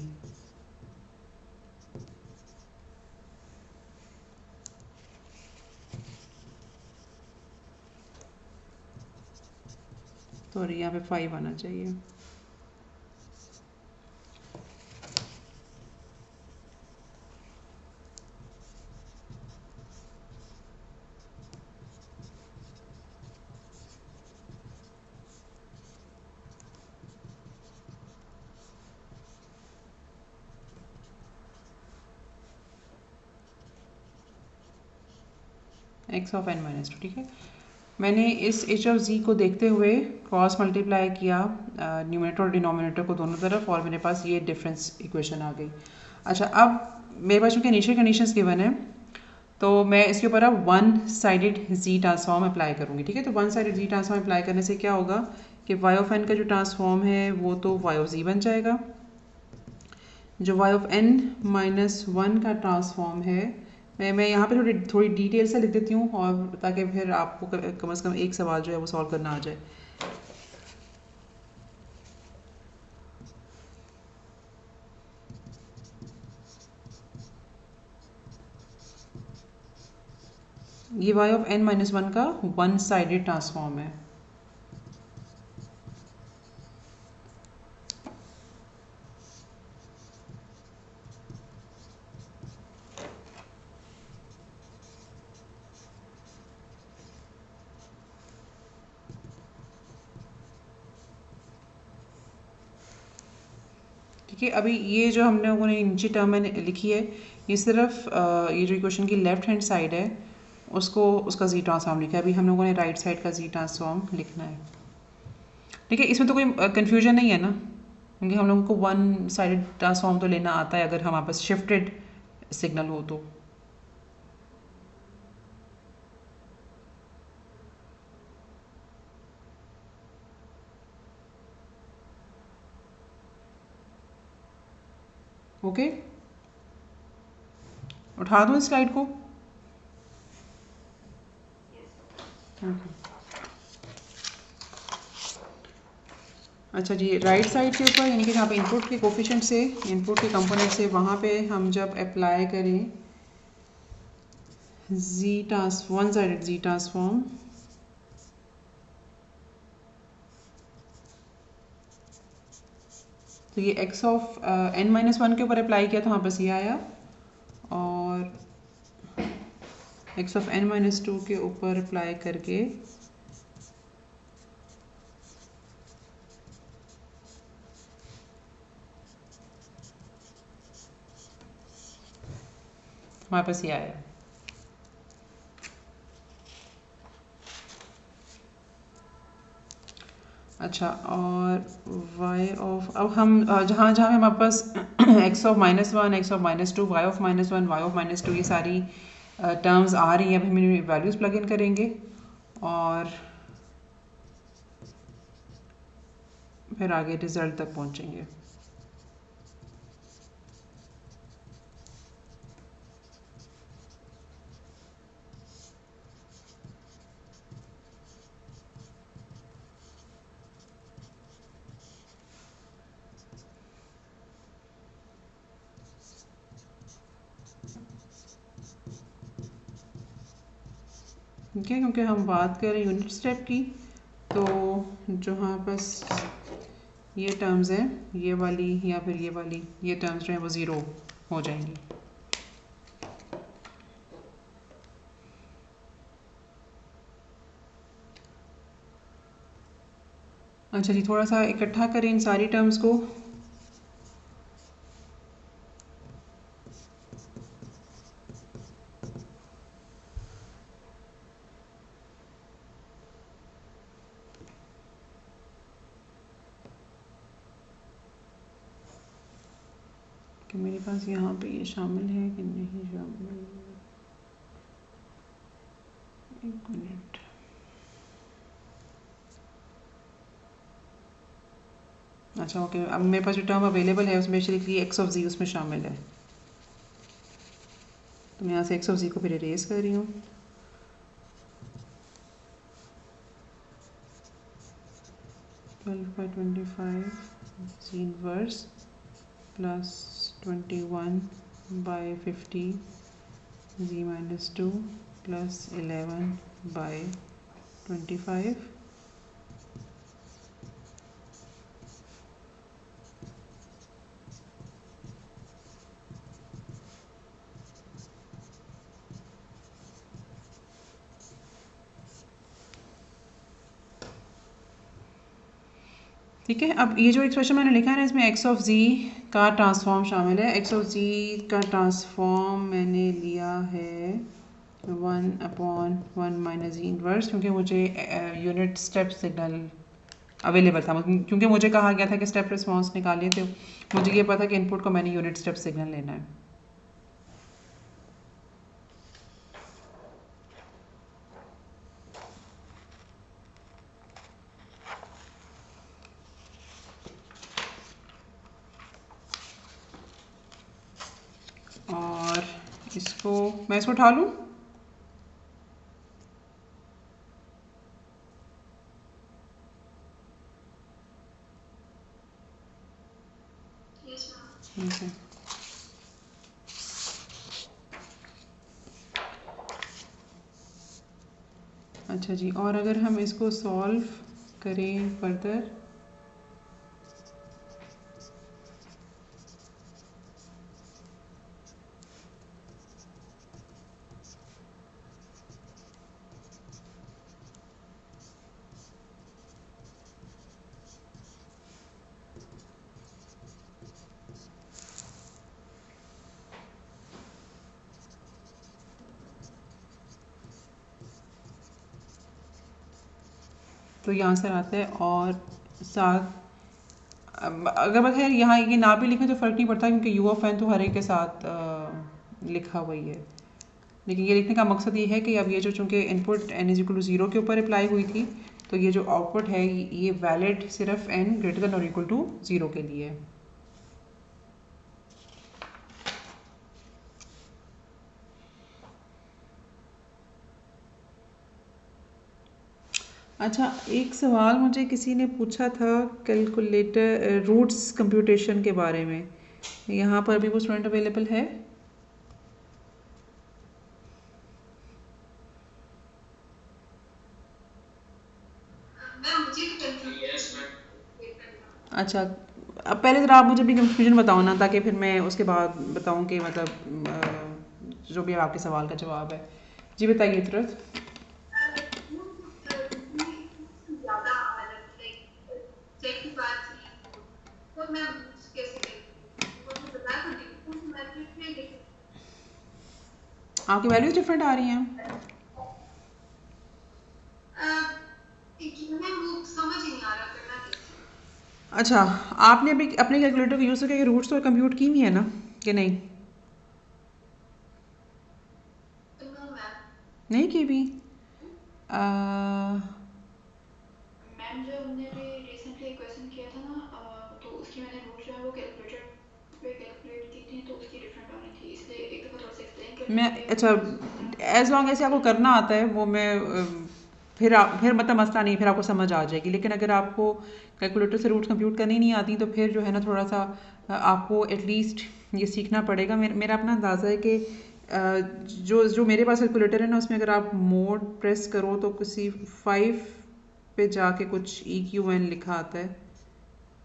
तो यहाँ पे 5 आना चाहिए। x ऑफ n माइनस 2, ठीक है, मैंने इस h ऑफ z को देखते हुए क्रॉस मल्टीप्लाई किया न्यूमरेटर और डिनोमिनेटर को दोनों तरफ और मेरे पास ये डिफरेंस इक्वेशन आ गई। अच्छा, अब मेरे पास चूँकि इनिशियल कंडीशंस गिवन है तो मैं इसके ऊपर अब one sided z transform apply करूँगी, ठीक है। तो one sided z transform apply करने से क्या होगा कि y ऑफ n का जो ट्रांसफॉर्म है वो तो y ऑफ z बन जाएगा, जो y ऑफ n माइनस 1 का ट्रांसफॉर्म है मैं यहाँ पे थोड़ी डिटेल से लिख देती हूँ और ताकि फिर आपको कम से कम एक सवाल जो है वो सॉल्व करना आ जाए। ये y ऑफ n माइनस 1 का वन साइडेड ट्रांसफॉर्म है। ठीक है, अभी ये जो हम लोगों ने नीचे टर्म में लिखी है ये सिर्फ ये जो इक्वेशन की लेफ्ट हैंड साइड है उसको उसका जी ट्रांसफॉर्म लिखा है, अभी हम लोगों ने राइट साइड का जी ट्रांसफॉर्म लिखना है। ठीक है, इसमें तो कोई कन्फ्यूजन नहीं है ना, क्योंकि हम लोगों को वन साइडेड ट्रांसफॉर्म तो लेना आता है अगर हमारे पास शिफ्टेड सिग्नल हो तो। ओके, उठा दो इस स्लाइड को। अच्छा जी, राइट साइड के ऊपर यानी कि जहाँ पे इनपुट के कोफिशिएंट से इनपुट के कंपोनेंट से वहाँ पे हम जब अप्लाई करें वन साइडेड जी ट्रांसफॉर्म, तो ये x ऑफ n माइनस 1 के ऊपर अप्लाई किया तो वहाँ बस ये आया x of n minus two के ऊपर अप्लाई करके हमारे पास ये आया। अच्छा, और y ऑफ, अब हम जहाँ जहाँ हमारे पास x of -1, x of -2, y of -1, y of -2 ये सारी टर्म्स आ रही हैं, अब हम इनमें वैल्यूज़ प्लग इन करेंगे और फिर आगे रिजल्ट तक पहुँचेंगे। ठीक है, क्योंकि हम बात कर रहे हैं यूनिट स्टेप की, तो जो हमारे पास ये टर्म्स हैं, ये वाली या फिर ये वाली, ये टर्म्स जो हैं वो ज़ीरो हो जाएंगी। अच्छा जी, थोड़ा सा इकट्ठा करें इन सारी टर्म्स को। कि मेरे पास यहाँ पे ये शामिल है कि नहीं शामिल, एक मिनट। अच्छा ओके, अब मेरे पास जो टर्म अवेलेबल है उसमें एक्चुअली एक्स ऑफ जी उसमें शामिल है, तो मैं यहाँ से एक्स ऑफ जी को फिर इरेज कर रही हूँ। by 25 z inverse plus 21 by 50 z minus 2 plus 11 by 25। ठीक है, अब ये जो एक्सप्रेशन मैंने लिखा है ना, इसमें एक्स ऑफ जी का ट्रांसफॉर्म शामिल है। एक्स ऑफ जी का ट्रांसफॉर्म मैंने लिया है 1/1 माइनस जी इनवर्स, क्योंकि मुझे यूनिट स्टेप सिग्नल अवेलेबल था, क्योंकि मुझे कहा गया था कि स्टेप रिस्पॉन्स निकालिए, तो मुझे ये पता कि इनपुट को मैंने यूनिट स्टेप सिग्नल लेना है। और इसको मैं इसको उठा लूँ। Yes ma'am. ठीक है, अच्छा जी, और अगर हम इसको सॉल्व करें फर्दर, तो ये आंसर आता है। और साथ अगर मैं खैर यहाँ ये ना भी लिखें तो फ़र्क नहीं पड़ता, क्योंकि यू ऑफ एन तो हर एक के साथ लिखा हुआ ही है। लेकिन ये लिखने का मकसद ये है कि अब ये जो चूँकि input n is equal to 0 के ऊपर अप्लाई हुई थी, तो ये जो आउटपुट है ये वैलिड सिर्फ n ग्रेटर देन और इक्वल टू 0 के लिए है। अच्छा, एक सवाल मुझे किसी ने पूछा था कैलकुलेटर रूट्स कंप्यूटेशन के बारे में, यहाँ पर भी वो स्टूडेंट अवेलेबल है? मैम मुझे भी कंफ्यूज यस मैम। अच्छा, अब पहले ज़रा आप मुझे अपनी कंफ्यूजन बताओ ना, ताकि फिर मैं उसके बाद बताऊं कि मतलब जो भी आपके सवाल का जवाब है। जी बताइए तुरंत। ज्यादा मतलब लाइक चेक की बात थी तो मैं कैसे करूँ वो तो बता सकती हूँ तो मैं फिर देखूँ आपकी वैल्यूज डिफरेंट आ रही हैं। मैं वो समझ ही नहीं आ रहा करना कैसे अच्छा, आपने अभी अपने कैलकुलेटर को यूज़ करके रूट्स तो कंप्यूट की हुई है ना कि नहीं? नो मैम नहीं की भी। मैम जो हमने भी रिसेंटली क्वेश्चन किया था ना तो उसकी मैंने रूट जो है वो कैलकुलेटर पे कैलकुलेट की थी तो उसकी डिफरेंट आनी थी, इसलिए एक दफ़ा थोड़ा सा एक्सप्लेन कर मैं दीजिए अच्छा, और उस तरह। एज लॉन्ग ऐसे आपको करना आता है वो मैं फिर मतलब मसला नहीं, फिर आपको समझ आ जाएगी। लेकिन अगर आपको कैलकुलेटर से रूट्स कंप्यूट करनी नहीं आती तो फिर जो है ना थोड़ा सा आपको एटलीस्ट ये सीखना पड़ेगा। मेरा अपना अंदाज़ा है कि जो मेरे पास कैलकुलेटर है ना उसमें अगर आप मोड प्रेस करो तो किसी 5 पे जाके कुछ EQN लिखा आता है,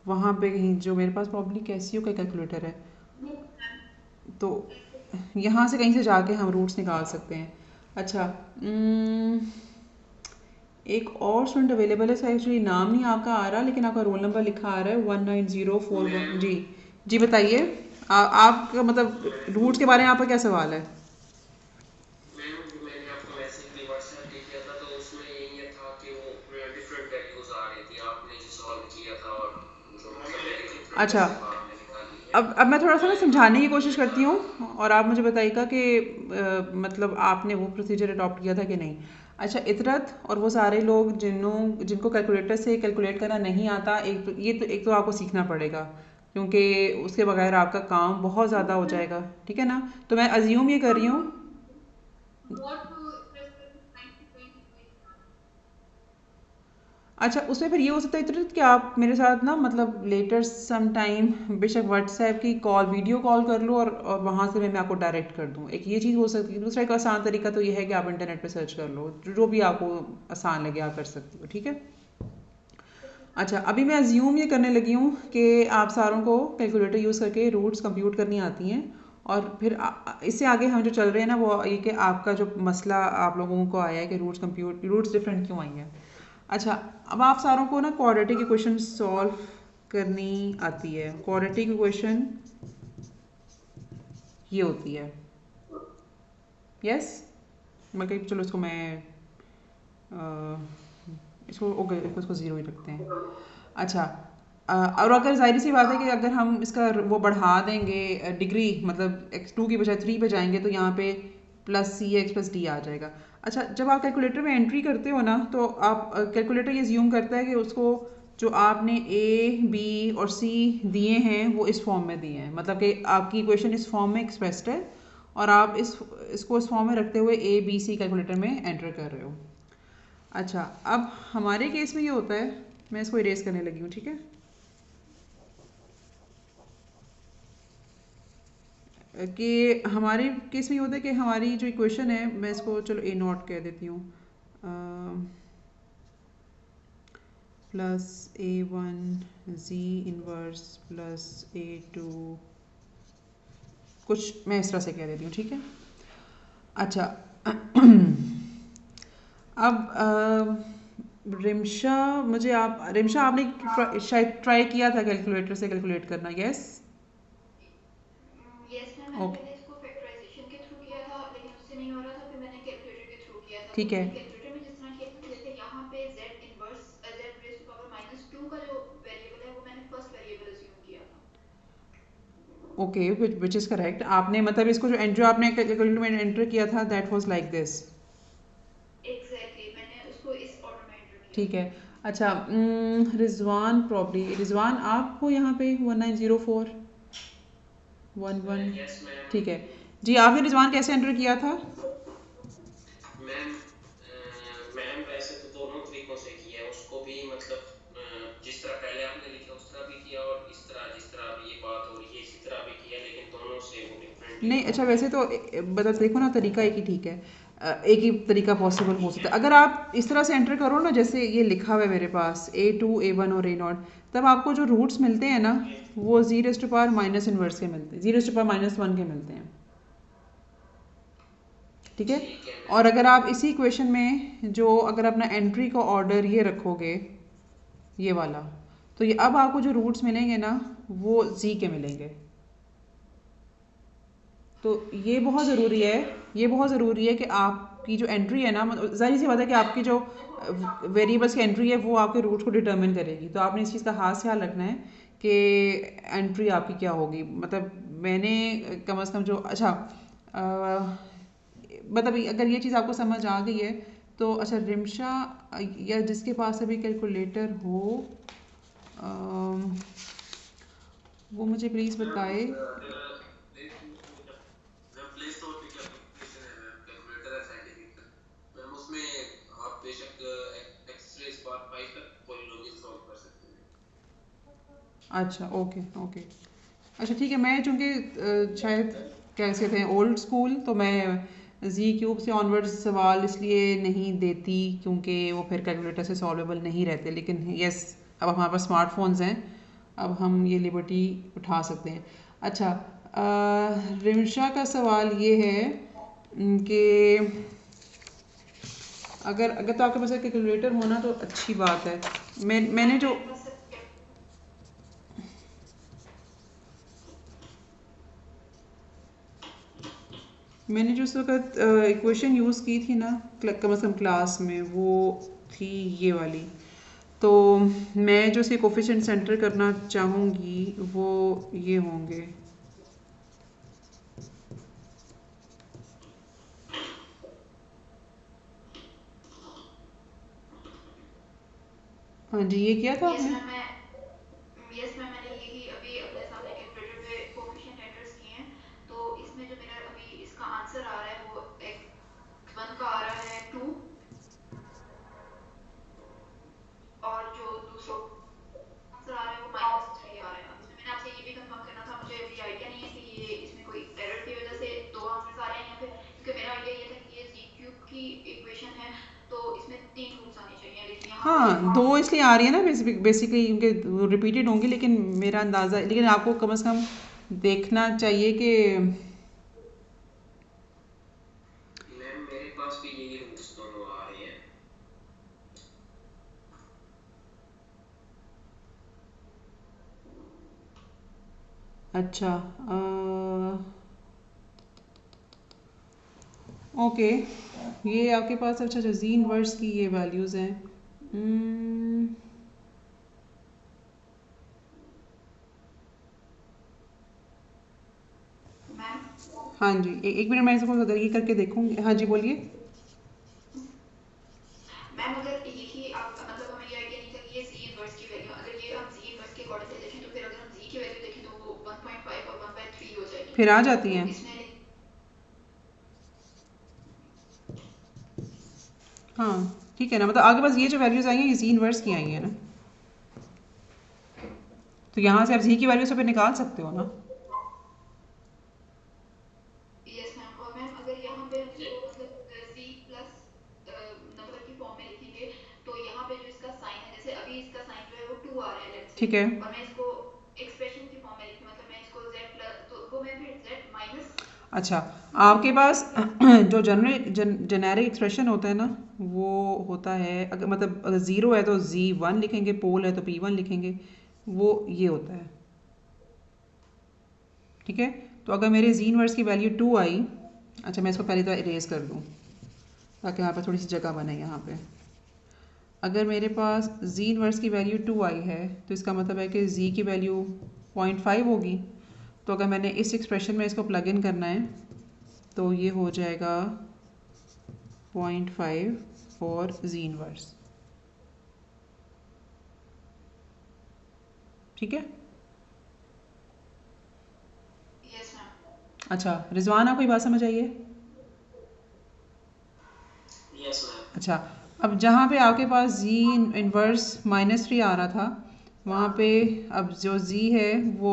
वहाँ पे कहीं जो मेरे पास प्रॉब्ली कैसियो का कैलकुलेटर है, तो यहाँ से कहीं से जाके हम रूट्स निकाल सकते हैं। अच्छा, एक और स्टूडेंट अवेलेबल है, इसका एक्चुअली नाम नहीं आपका आ रहा लेकिन आपका रोल नंबर लिखा आ रहा है 19041। जी जी बताइए। आपका मतलब रूट्स के बारे में आपका क्या सवाल है? मैम जो मैंने आपको मैसेज भी व्हाट्सएप पे किया था तो उसमें यही था कि वो डिफरेंट वैल्यूज आ रही थी, आपने जो सॉल्व किया था और जो मतलब मेरे कैलकुलेटर अच्छा, से वो आपने निकाली है। अब मैं थोड़ा सा ना समझाने की कोशिश करती हूँ और आप मुझे बताइएगा कि मतलब आपने वो प्रोसीजर अडॉप्ट किया था कि नहीं। अच्छा, इतरत और वो सारे लोग जिनको कैलकुलेटर से कैलकुलेट करना नहीं आता, एक तो आपको सीखना पड़ेगा क्योंकि उसके बगैर आपका काम बहुत ज़्यादा हो जाएगा, ठीक है ना? तो मैं अज्यूम ये कर रही हूँ। what to press करके 90 20 अच्छा, उसमें फिर ये हो सकता है इतरत कि आप मेरे साथ ना मतलब लेटर सम टाइम बेशक व्हाट्सएप की कॉल वीडियो कॉल कर लो और वहाँ से मैं आपको डायरेक्ट कर दूँ। एक ये चीज़ हो सकती है। दूसरा एक आसान तरीका तो ये है कि आप इंटरनेट पे सर्च कर लो, जो भी आपको आसान लगे आप कर सकती हो, ठीक है? अच्छा, अभी मैं अज्यूम ये करने लगी हूँ कि आप सारों को कैलकुलेटर यूज़ करके रूट्स कंप्यूट करनी आती हैं और फिर इससे आगे हम जो चल रहे हैं ना वो ये कि आपका जो मसला आप लोगों को आया है कि रूट्स डिफरेंट क्यों आई हैं। अच्छा, अब आप सारों को ना क्वाड्रेटिक इक्वेशन सॉल्व करनी आती है। क्वाड्रेटिक इक्वेशन ये होती है, यस? मतलब चलो इसको मैं इसको ओके, इसको ज़ीरो ही रखते हैं। अच्छा, और अगर जाहिर सी बात है कि अगर हम इसका वो बढ़ा देंगे डिग्री, मतलब x2 की बजाय 3 पे जाएंगे तो यहाँ पे प्लस CX प्लस D आ जाएगा। अच्छा, जब आप कैलकुलेटर में एंट्री करते हो ना तो आप कैलकुलेटर ये ज्यूम करता है कि उसको जो आपने A, B और C दिए हैं वो इस फॉर्म में दिए हैं, मतलब कि आपकी इक्वेशन इस फॉर्म में एक्सप्रेस्ड है और आप इसको इस फॉर्म में रखते हुए ABC कैलकुलेटर में एंटर कर रहे हो। अच्छा, अब हमारे केस में ये होता है, मैं इसको इरेज करने लगी हूँ, ठीक है? कि हमारे केस में ये होता है कि हमारी जो इक्वेशन है, मैं इसको चलो A0 कह देती हूँ, plus A1 Z inverse plus A2 कुछ मैं इस तरह से कह देती हूँ, ठीक है? अच्छा, अब रिमशा आपने शायद ट्राई किया था कैलकुलेटर से कैलकुलेट करना, यस? यस मैम, मैंने ओके, पहले इसको फैक्टराइजेशन के थ्रू किया था लेकिन उससे नहीं हो रहा था, फिर मैंने कैलकुलेटर के थ्रू किया था। तो ठीक है, मैंने कैलकुलेटर में जिस तरह किया था, जैसे यहाँ पे z inverse z raise to power -2 का जो वेरिएबल है वो मैंने फर्स्ट वेरिएबल अज्यूम किया था। Okay, which is correct. आपने मतलब इसको जो आपने कैलकुलेटर में एंटर किया था that was like this, exactly मैंने उसको इस ऑर्डर में एंटर किया ठीक था। है? अच्छा, रिजवान आपको यहाँ पे 190411, यस मैम। ठीक है जी। आपने रिजवान कैसे एंटर किया था? मैम मैम वैसे तो दोनों तरीकों से किया है, उसको भी मतलब जिस तरह पहले आपने लिखा उस तरह भी किया और इस तरह जिस तरह अभी ये बात हो रही है इसी तरह भी किया, लेकिन दोनों से वो डिफरेंटली नहीं, हो अच्छा गया वैसे है। तो मतलब देखो ना, तरीका एक ही ठीक है। एक ही तरीका पॉसिबल हो ठीक सकता है। है। अगर आप इस तरह से एंटर करो ना जैसे ये लिखा हुआ है मेरे पास A2 A1 और A0, तब आपको जो रूट्स मिलते हैं ना वो (0) माइनस इनवर्स के मिलते हैं, (0) माइनस 1 के मिलते हैं, ठीक है। ठीक है और अगर आप इसी इक्वेशन में जो अगर अपना एंट्री का ऑर्डर ये रखोगे ये वाला, तो ये अब आपको जो रूट्स मिलेंगे ना वो जी के मिलेंगे। तो ये बहुत ज़रूरी है, ये बहुत ज़रूरी है कि आपकी जो एंट्री है ना, ज़ाहिर सी बात है कि आपकी जो वेरिएबल्स की एंट्री है वो आपके रूट्स को डिटरमिन करेगी। तो आपने इस चीज़ का खास ख्याल रखना है कि एंट्री आपकी क्या होगी। मतलब मैंने कम से कम जो अच्छा मतलब अगर ये चीज़ आपको समझ आ गई है तो अच्छा रिमशा या जिसके पास अभी कैलकुलेटर हो वो मुझे प्लीज़ बताए। प्ले स्टोर पे क्या एप्लीकेशन है मैम, कैलकुलेटर है साइंटिफिक मैम, उसमें आप बेशक एक्स-रे स्क्वायर 5 तक पॉलिनोमियल सॉल्व कर सकते हैं। अच्छा ओके ओके, अच्छा ठीक है। मैं चूँकि शायद कैसे थे ओल्ड स्कूल, तो मैं जी क्यूब से ऑनवर्ड्स सवाल इसलिए नहीं देती क्योंकि वो फिर कैलकुलेटर से सॉल्वेबल नहीं रहते। लेकिन यस, अब हमारे पास स्मार्टफोन्स हैं, अब हम ये लिबर्टी उठा सकते हैं। अच्छा रिमशा का सवाल ये है कि अगर अगर तो आपके पास एक कैलकुलेटर होना तो अच्छी बात है। मैंने जो उस वक्त इक्वेशन यूज़ की थी ना कम से कम क्लास में, वो थी ये वाली। तो मैं जो से कोफिशिएंट सेंटर करना चाहूँगी वो ये होंगे। हाँ जी, ये किया था आपने? यस मैम, मैंने यही अभी अपने सामने कैलकुलेटर पे कोफिशिएंट एंटर्स किए हैं। तो इसमें जो मेरा अभी इसका आंसर आ रहा है वो x1 का आ रहा है 2, और जो दूसरा आंसर आ रहा है वो -3 आ रहा है। अब इसमें मैंने आपसे ये भी कंफर्म करना था, मुझे अभी आइडिया नहीं है कि ये इसमें कोई एरर की वजह से दो आंसर्स आ रहे हैं या फिर, क्योंकि मेरा आइडिया ये था कि ये जी क्यूब की इक्वेशन है तो इसमें 3 रूट्स आने चाहिए, लेकिन यहाँ हाँ, दो इसलिए आ रही है ना बेसिकली क्योंकि रिपीटेड होंगी। लेकिन मेरा अंदाज़ा, लेकिन आपको कम से कम देखना चाहिए कि मैम मेरे पास भी यही रूट्स दोनों आ रहे हैं। अच्छा ओके, ये आपके पास अच्छा अच्छा जी इनवर्स की ये वैल्यूज़ हैं। मैम हाँ जी, एक मिनट मैं इसको अगर ये करके देखूँगी। हाँ जी बोलिए। मैम अगर यही आप मतलब हमें ये आइडिया नहीं था कि ये जी इनवर्स की वैल्यू, अगर ये हम जी इनवर्स के अकॉर्डिंग से देखें तो फिर अगर हम जी की वैल्यू देखें तो वो 1.5 और 1/3 हो जाएगी। फिर आ जाती तो हैं। इसमें हाँ ठीक है ना, मतलब आगे बस ये जो वैल्यूज़ आई हैं ये जी इनवर्स की आई हैं ना, तो यहाँ से आप जी की वैल्यू से फिर निकाल सकते हो ना। यस मैम, और मैम अगर यहाँ पे हम इसको मतलब जी प्लस नंबर की फॉर्म में लिखेंगे तो यहाँ पे जो इसका साइन है, जैसे अभी इसका साइन जो है वो 2 आ रहा है लेट्स से, ठीक है। और मैं इसको एक्सप्रेशन की फॉर्म में लिखूँ, मतलब मैं इसको z प्लस, तो वो मैं फिर z माइनस। अच्छा, आपके पास जो जेनेरिक एक्सप्रेशन होता है ना वो होता है, अगर मतलब अगर ज़ीरो है तो z1 लिखेंगे, पोल है तो p1 लिखेंगे, वो ये होता है। ठीक है, तो अगर मेरे जी इनवर्स की वैल्यू 2 आई, अच्छा मैं इसको पहले तो इरेज कर दूँ ताकि यहाँ पर थोड़ी सी जगह बने। यहाँ पे अगर मेरे पास जी इनवर्स की वैल्यू 2 आई है तो इसका मतलब है कि जी की वैल्यू 0.5 होगी। तो अगर मैंने इस एक्सप्रेशन में इसको प्लग इन करना है तो ये हो जाएगा 0.5 फॉर जी इनवर्स। ठीक है। Yes ma'am. अच्छा रिजवाना, कोई बात समझ आई है? Yes ma'am. अच्छा, अब जहाँ पे आपके पास जी इनवर्स -3 आ रहा था, वहाँ पे अब जो जी है वो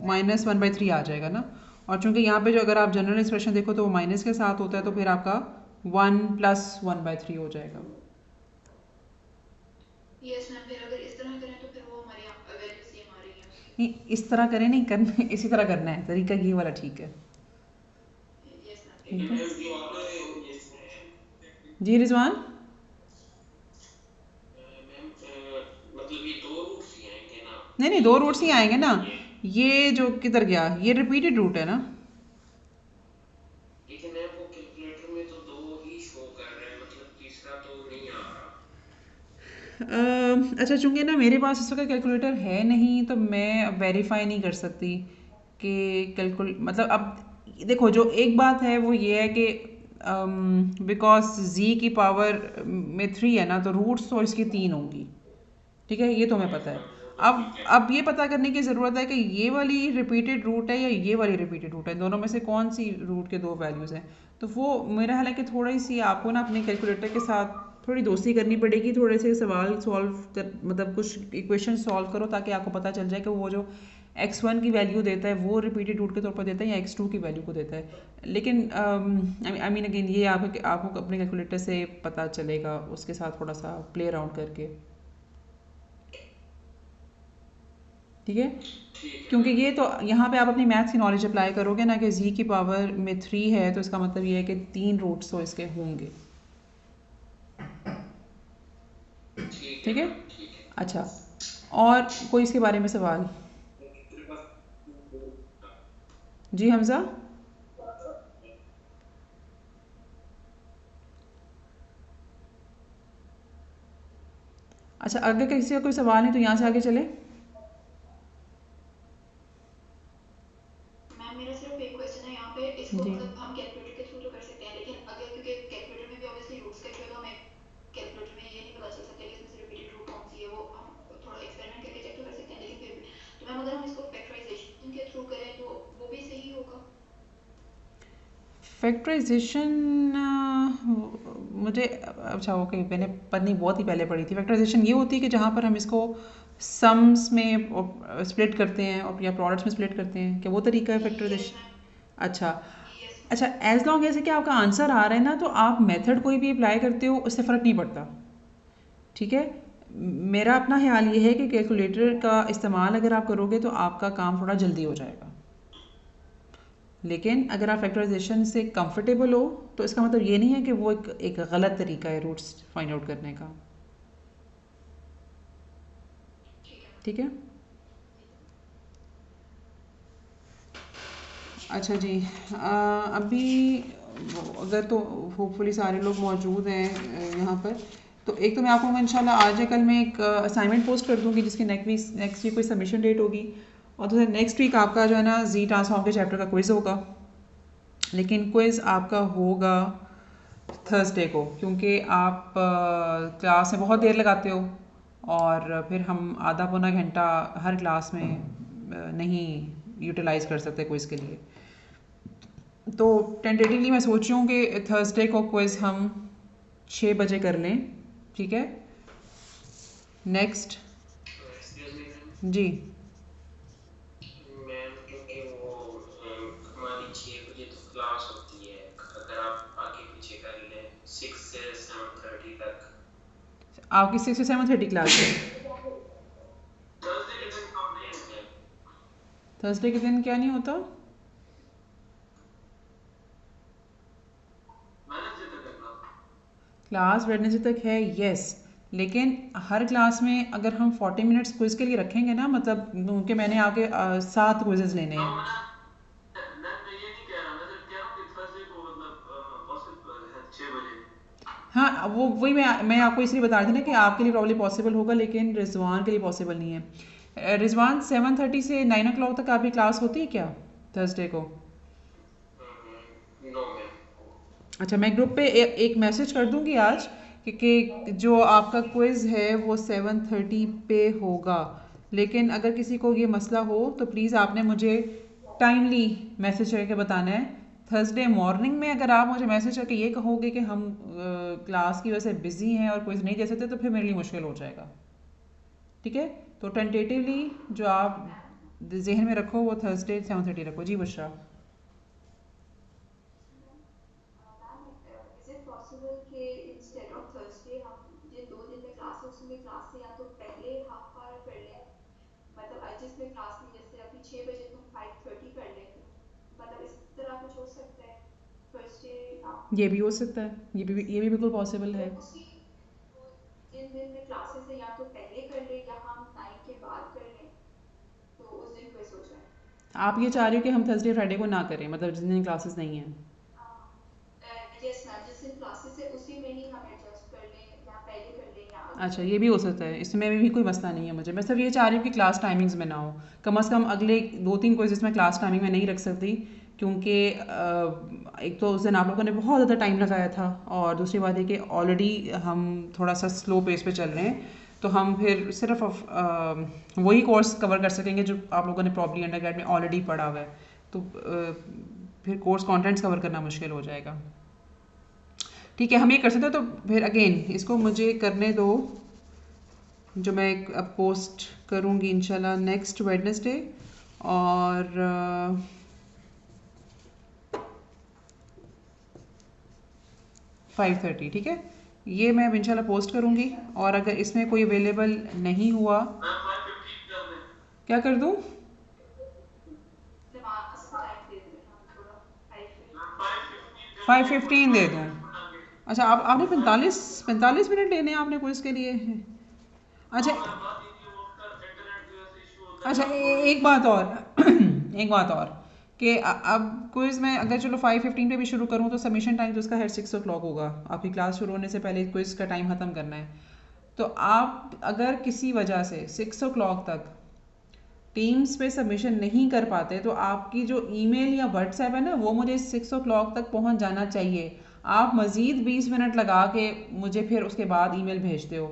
-1/3 आ जाएगा ना। और चूंकि यहाँ पे जो अगर आप जनरल एक्सप्रेशन देखो तो वो माइनस के साथ होता है, तो फिर आपका 1 + 1/3 हो जाएगा। यस मैम, फिर अगर इस तरह करें तो फिर वो हमारी वैल्यू सेम आ रही है उसकी। नहीं, इस तरह करें नहीं, करना इसी तरह करना है, तरीका ये वाला ठीक है। Yes ma'am. लेकिन ठीक है मैम जो आपने ये जी रिजवान। मैम मतलब ये दो रूट्स ही आएंगे ना, नहीं नहीं, दो तीन के रूट्स ही दो आएंगे रूट ना। नहीं है। ये जो किधर गया, ये रिपीटेड रूट है ना। लेकिन मैम वो कैलकुलेटर में तो दो ही शो कर रहे हैं, मतलब तीसरा तो नहीं आ रहा। अच्छा, चूंकि ना मेरे पास इस वक्त कैलकुलेटर है नहीं, तो मैं अब वेरीफाई नहीं कर सकती कि मतलब अब देखो, जो एक बात है वो ये है कि बिकॉज z की पावर में 3 है ना, तो रूट्स तो इसकी 3 होंगी। ठीक है, ये तो हमें पता है। वो तो ठीक है। अब ये पता करने की ज़रूरत है कि ये वाली रिपीटेड रूट है या ये वाली रिपीटेड रूट है, दोनों में से कौन सी रूट के दो वैल्यूज़ हैं। तो वो मेरा ख्याल है कि थोड़ी सी आपको ना अपने कैलकुलेटर के साथ थोड़ी दोस्ती करनी पड़ेगी, थोड़े से सवाल सॉल्व कर, मतलब कुछ इक्वेशन सॉल्व करो, ताकि आपको पता चल जाए कि वो जो x1 की वैल्यू देता है वो रिपीटेड रूट के तौर पर देता है या x2 की वैल्यू को देता है। लेकिन आई मीन अगेन, ये आपको अपने कैलकुलेटर से पता चलेगा, उसके साथ थोड़ा सा प्ले अराउंड करके। ठीक है, ठीक है क्योंकि मैम। ये तो यहाँ पे आप अपनी मैथ्स की नॉलेज अप्लाई करोगे ना कि z की पावर में 3 है, तो इसका मतलब ये है कि 3 रूट्स तो इसके होंगे। ठीक है ठीक है, मैम, ठीक है। अच्छा, और कोई इसके बारे में सवाल? मेरे पास जी हमजा। अच्छा, अगर किसी का कोई सवाल नहीं तो यहाँ से आगे चले। मैम मेरा सिर्फ एक क्वेश्चन है यहाँ पे, इसको जी, मतलब हम कैलकुलेटर के थ्रू तो कर सकते हैं, लेकिन अगर क्योंकि कैलकुलेटर में भी ऑब्वियसली रूट्स का इशू है, तो हमें कैलकुलेटर में ये नहीं पता चल सकता कि इसमें से रिपीटेड रूट कौन सी है। वो हम थोड़ा एक्सपेरिमेंट करके चेक तो कर सकते हैं, लेकिन फिर भी तो मैम अगर हम इसको फैक्टराइजेशन के थ्रू करें तो वो भी सही होगा। फैक्टराइजेशन मुझे, अच्छा ओके, मैंने पढ़नी बहुत ही पहले पढ़ी थी। फैक्टराइजेशन ये होती है कि जहाँ पर हम इसको सम्स में स्प्लिट करते हैं और या प्रोडक्ट्स में स्प्लिट करते हैं, क्या वो तरीका है यस फैक्टराइजेशन? मैम। अच्छा यस मैम। अच्छा, एज लॉन्ग एज कि आपका आंसर आ रहा है ना, तो आप मेथड कोई भी अप्लाई करते हो उससे फ़र्क नहीं पड़ता। ठीक है, मेरा अपना ख्याल ये है कि कैलकुलेटर का इस्तेमाल अगर आप करोगे तो आपका काम थोड़ा जल्दी हो जाएगा। लेकिन अगर आप फैक्टराइजेशन से कंफर्टेबल हो, तो इसका मतलब ये नहीं है कि वो एक गलत तरीका है रूट्स फाइंड आउट करने का। ठीक है मैम। ठीक है, अच्छा जी। अभी अगर तो होपफुली सारे लोग मौजूद हैं यहाँ पर, तो एक तो मैं आपको इंशाल्लाह आज या कल मैं एक असाइनमेंट पोस्ट कर दूँगी जिसकी नेक्स्ट वीक कोई सबमिशन डेट होगी, और दूसरा नेक्स्ट वीक आपका जो है ना जी ट्रांसफॉर्म के चैप्टर का क्विज़ होगा। लेकिन क्विज़ आपका होगा थर्सडे को, क्योंकि आप क्लास में बहुत देर लगाते हो और फिर हम आधा पौना घंटा हर क्लास में नहीं यूटिलाइज़ कर सकते क्विज़ के लिए। तो टेंटेटिवली मैं सोच रही हूँ कि थर्सडे को क्विज़ हम 6 बजे कर लें। ठीक है, नेक्स्ट। Excuse me ma'am. जी, मैम क्योंकि वो हमारी 6 बजे तो क्लास होती है, अगर आप आगे पीछे कर लें 6 से 7:30 तक। आपकी 6 से 7:30 क्लास है। थर्सडे के दिन काम नहीं होते हैं। थर्सडे के दिन क्या नहीं होता? मैनेजर तक है क्लास। क्लास वेडनेसडे तक है, यस। लेकिन हर क्लास में अगर हम 40 मिनट्स क्विज़ के लिए रखेंगे ना, मतलब क्योंकि मैंने आगे 7 क्विज़ेस लेने नो हैं। मैम मैं ये नहीं कह रहा, मैं सिर्फ कह रहा हूँ कि थर्सडे को मतलब पॉसिबल है 6 बजे। हाँ, वो वही मैं आपको इसलिए बता रही थी ना कि आपके लिए प्रॉब्ली पॉसिबल होगा, लेकिन रिजवान के लिए पॉसिबल नहीं है। रिजवान 7:30 से 9 o'clock तक आपकी क्लास होती है क्या थर्सडे को? No ma'am. अच्छा, मैं ग्रुप पे एक मैसेज कर दूंगी आज कि जो आपका क्विज़ है वो 7:30 पे होगा। लेकिन अगर किसी को ये मसला हो तो प्लीज़ आपने मुझे टाइमली मैसेज करके बताना है। थर्सडे मॉर्निंग में अगर आप मुझे मैसेज करके ये कहोगे कि हम क्लास की वजह से बिज़ी हैं और क्विज़ नहीं दे सकते, तो फिर मेरे लिए मुश्किल हो जाएगा। ठीक है, तो टेंटेटिवली जो आप जहन में रखो वो थर्सडे 7:30 रखो। जी Bushra. Ma'am is it possible कि इंस्टेड ऑफ थर्सडे हम जिन 2 दिन में क्लास है उसमें क्लास से या तो पहले हाफ आवर कर लें, मतलब आज जिसमें क्लास में जैसे अभी 6 बजे तो हम 5:30 कर लें, मतलब इस तरह कुछ हो सकता है। थर्सडे ये भी हो सकता है, ये भी बिल्कुल पॉसिबल है। उसी जिन दिन में क्लासेस है या तो पहले कर ले या हम 9 के बाद कर लें तो उस दिन क्विज हो जाए। आप ये चाह रहे हो कि हम थर्सडे फ्राइडे को ना करें, मतलब जिस दिन क्लासेस नहीं हैं? यस मैम, जिस दिन क्लासेस है उसी में ही हम एडजस्ट कर लें या पहले कर लें या आगे अच्छा, ये भी हो सकता है, इसमें भी कोई मसला नहीं है मुझे। मैं सिर्फ ये चाह रही हूँ कि क्लास टाइमिंग्स में ना हो, कम से कम अगले 2-3 कोर्सेज में क्लास टाइमिंग में नहीं रख सकती, क्योंकि एक तो उस दिन आप लोगों ने बहुत ज़्यादा टाइम लगाया था, और दूसरी बात है कि ऑलरेडी हम थोड़ा सा स्लो पेस पे चल रहे हैं, तो हम फिर सिर्फ वही कोर्स कवर कर सकेंगे जो आप लोगों ने प्रॉब्ली अंडरग्रेड में ऑलरेडी पढ़ा हुआ है, तो फिर कोर्स कंटेंट्स कवर करना मुश्किल हो जाएगा। ठीक है, हम ये कर सकते हैं। तो फिर अगेन इसको मुझे करने दो, जो मैं अब पोस्ट करूँगी इंशाल्लाह नेक्स्ट वेडनेसडे, और 5:30, ठीक है, ये मैं अब इंशाल्लाह पोस्ट करूँगी। और अगर इसमें कोई अवेलेबल नहीं हुआ, क्या कर दूँ? नमाज का टाइम दे दें हम थोड़ा 5:15 दे दूँ? अच्छा, आपने 45 मिनट लेने हैं आपने क्विज़ के लिए? अच्छा अच्छा, एक बात और एक बात और कि अब क्विज़ में अगर चलो 5:15 पे भी शुरू करूँ तो सबमिशन टाइम तो उसका है 6 o'clock होगा, आपकी क्लास शुरू होने से पहले क्विज़ का टाइम ख़त्म करना है। तो आप अगर किसी वजह से 6 o'clock तक टीम्स पे सबमिशन नहीं कर पाते, तो आपकी जो ईमेल या व्हाट्सएप है ना, वो मुझे 6 o'clock तक पहुंच जाना चाहिए। आप मज़ीद 20 मिनट लगा के मुझे फिर उसके बाद ईमेल भेजते हो।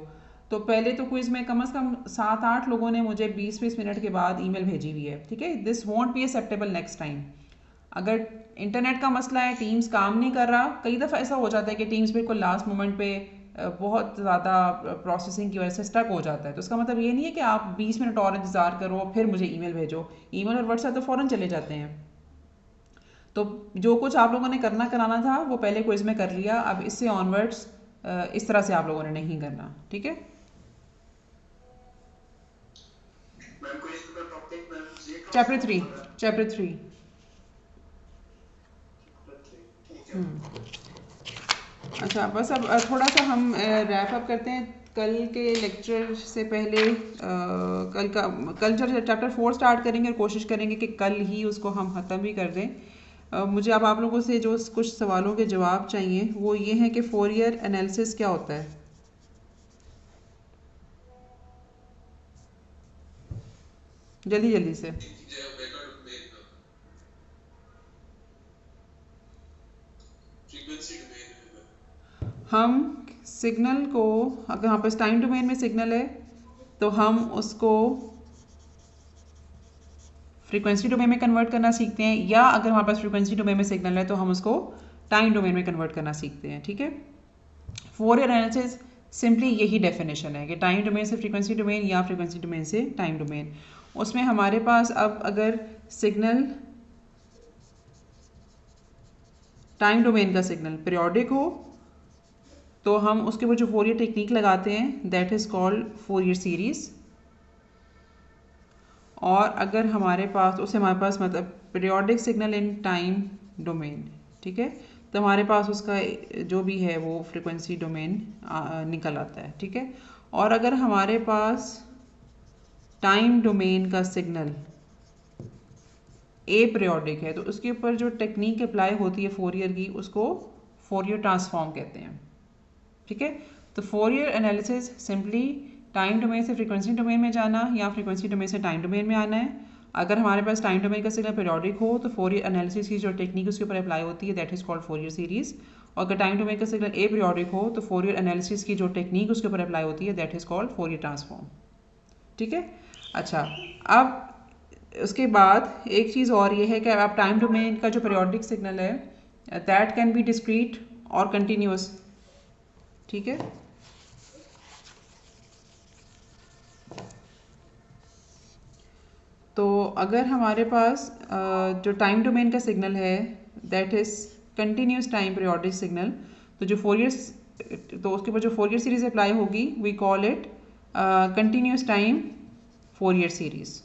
तो पहले तो क्विज़ में कम से कम 7-8 लोगों ने मुझे 20-20 मिनट के बाद ईमेल भेजी हुई है, ठीक है। This want be acceptable next time. अगर इंटरनेट का मसला है, टीम्स काम नहीं कर रहा, कई दफ़ा ऐसा हो जाता है कि टीम्स बिल्कुल लास्ट मोमेंट पे बहुत ज़्यादा प्रोसेसिंग की वजह से स्टक हो जाता है, तो उसका मतलब ये नहीं है कि आप 20 मिनट और इंतज़ार करो फिर मुझे ईमेल भेजो। ईमेल और व्हाट्सएप तो फ़ौरन चले जाते हैं। तो जो कुछ आप लोगों ने करना कराना था वो पहले क्विज़ में कर लिया, अब इससे ऑनवर्ड्स इस तरह से आप लोगों ने नहीं करना, ठीक है। चैप्टर 3 अच्छा, बस अब थोड़ा सा हम रैप अप करते हैं। कल के लेक्चर से पहले कल चैप्टर 4 स्टार्ट करेंगे और कोशिश करेंगे कि कल ही उसको हम ख़त्म भी कर दें। मुझे अब आप लोगों से जो कुछ सवालों के जवाब चाहिए वो ये हैं कि फोरियर एनालिसिस क्या होता है। जल्दी जल्दी से हम सिग्नल को, अगर हमारे पास टाइम डोमेन में सिग्नल है तो हम उसको फ्रीक्वेंसी डोमेन में कन्वर्ट करना सीखते हैं, या अगर हमारे पास फ्रीक्वेंसी डोमेन में सिग्नल है तो हम उसको टाइम डोमेन में कन्वर्ट करना सीखते हैं, ठीक है। फोरियर एनालिसिस सिंपली यही डेफिनेशन है कि टाइम डोमेन से फ्रीक्वेंसी डोमेन या फ्रीक्वेंसी डोमेन से टाइम डोमेन। उसमें हमारे पास अब अगर सिग्नल टाइम डोमेन का सिग्नल पीरियोडिक हो तो हम उसके ऊपर जो फोरियर टेक्निक लगाते हैं that is called Fourier series. और अगर हमारे पास मतलब periodic signal in time domain, ठीक है, तो हमारे पास उसका जो भी है वो फ्रीक्वेंसी डोमेन निकल आता है, ठीक है। और अगर हमारे पास टाइम डोमेन का सिग्नल ए पीरियोडिक है तो उसके ऊपर जो टेक्निक अप्लाई होती है फोरियर की, उसको फोरियर ट्रांसफॉर्म कहते हैं, ठीक है। तो Fourier analysis simply time domain से फ्रीक्वेंसी डोमेन में जाना या फ्रीक्वेंसी डोमेन से टाइम डोमेन में आना है। अगर हमारे पास टाइम डोमेन का सिग्नल पीरियोडिक हो तो फोरियर एनालिसिस की जो टेक्निक उसके ऊपर अप्लाई होती है that is called Fourier series. और अगर टाइम डोमेन का सिग्नल ए पीरियोडिक हो तो फोरियर एनालिसिस की जो टेक्निक उसके ऊपर अप्लाई होती है that is called Fourier transform, ठीक है। अच्छा, अब उसके बाद एक चीज़ और ये है कि आप टाइम डोमेन का जो पीरियोडिक सिग्नल है दैट कैन बी डिस्क्रीट और कंटिन्यूस, ठीक है। तो अगर हमारे पास जो टाइम डोमेन का सिग्नल है that is continuous time periodic signal, तो जो तो उसके ऊपर जो फोरियर सीरीज अप्लाई होगी we call it continuous time Fourier series.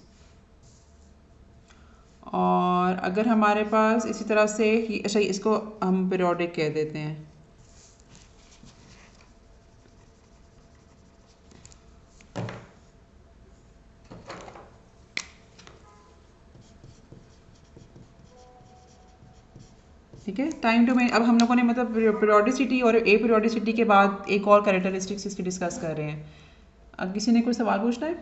और अगर हमारे पास इसी तरह से अच्छा इसको हम पीरियोडिक कह देते हैं। ठीक है, टाइम डोमेन। अब हम लोगों ने मतलब पीरियोडिसिटी और ए पीरियोडिसिटी के बाद एक और कैरेक्टरिस्टिक्स इसकी डिस्कस कर रहे हैं। अब किसी ने कोई सवाल पूछना है?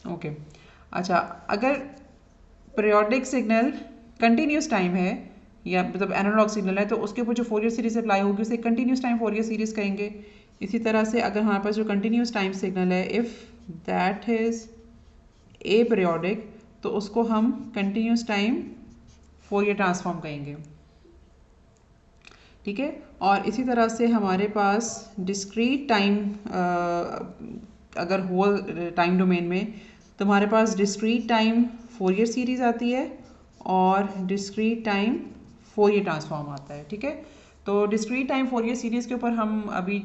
ओके अच्छा, अगर पीरियोडिक सिग्नल कंटिन्यूस टाइम है या मतलब एनालॉग सिग्नल है तो उसके ऊपर जो फोरियर सीरीज अप्लाई होगी उसे कंटिन्यूस टाइम फोरियर सीरीज कहेंगे। इसी तरह से अगर हमारे पास जो कंटिन्यूस टाइम सिग्नल है if that is a periodic तो उसको हम कंटिन्यूस टाइम फोरियर ट्रांसफॉर्म कहेंगे। ठीक है, और इसी तरह से हमारे पास डिस्क्रीट टाइम अगर हो टाइम डोमेन में तो हमारे पास डिस्क्रीट टाइम फोरियर सीरीज आती है और डिस्क्रीट टाइम फोरियर ट्रांसफॉर्म आता है। ठीक है, तो डिस्क्रीट टाइम फोरियर सीरीज के ऊपर हम अभी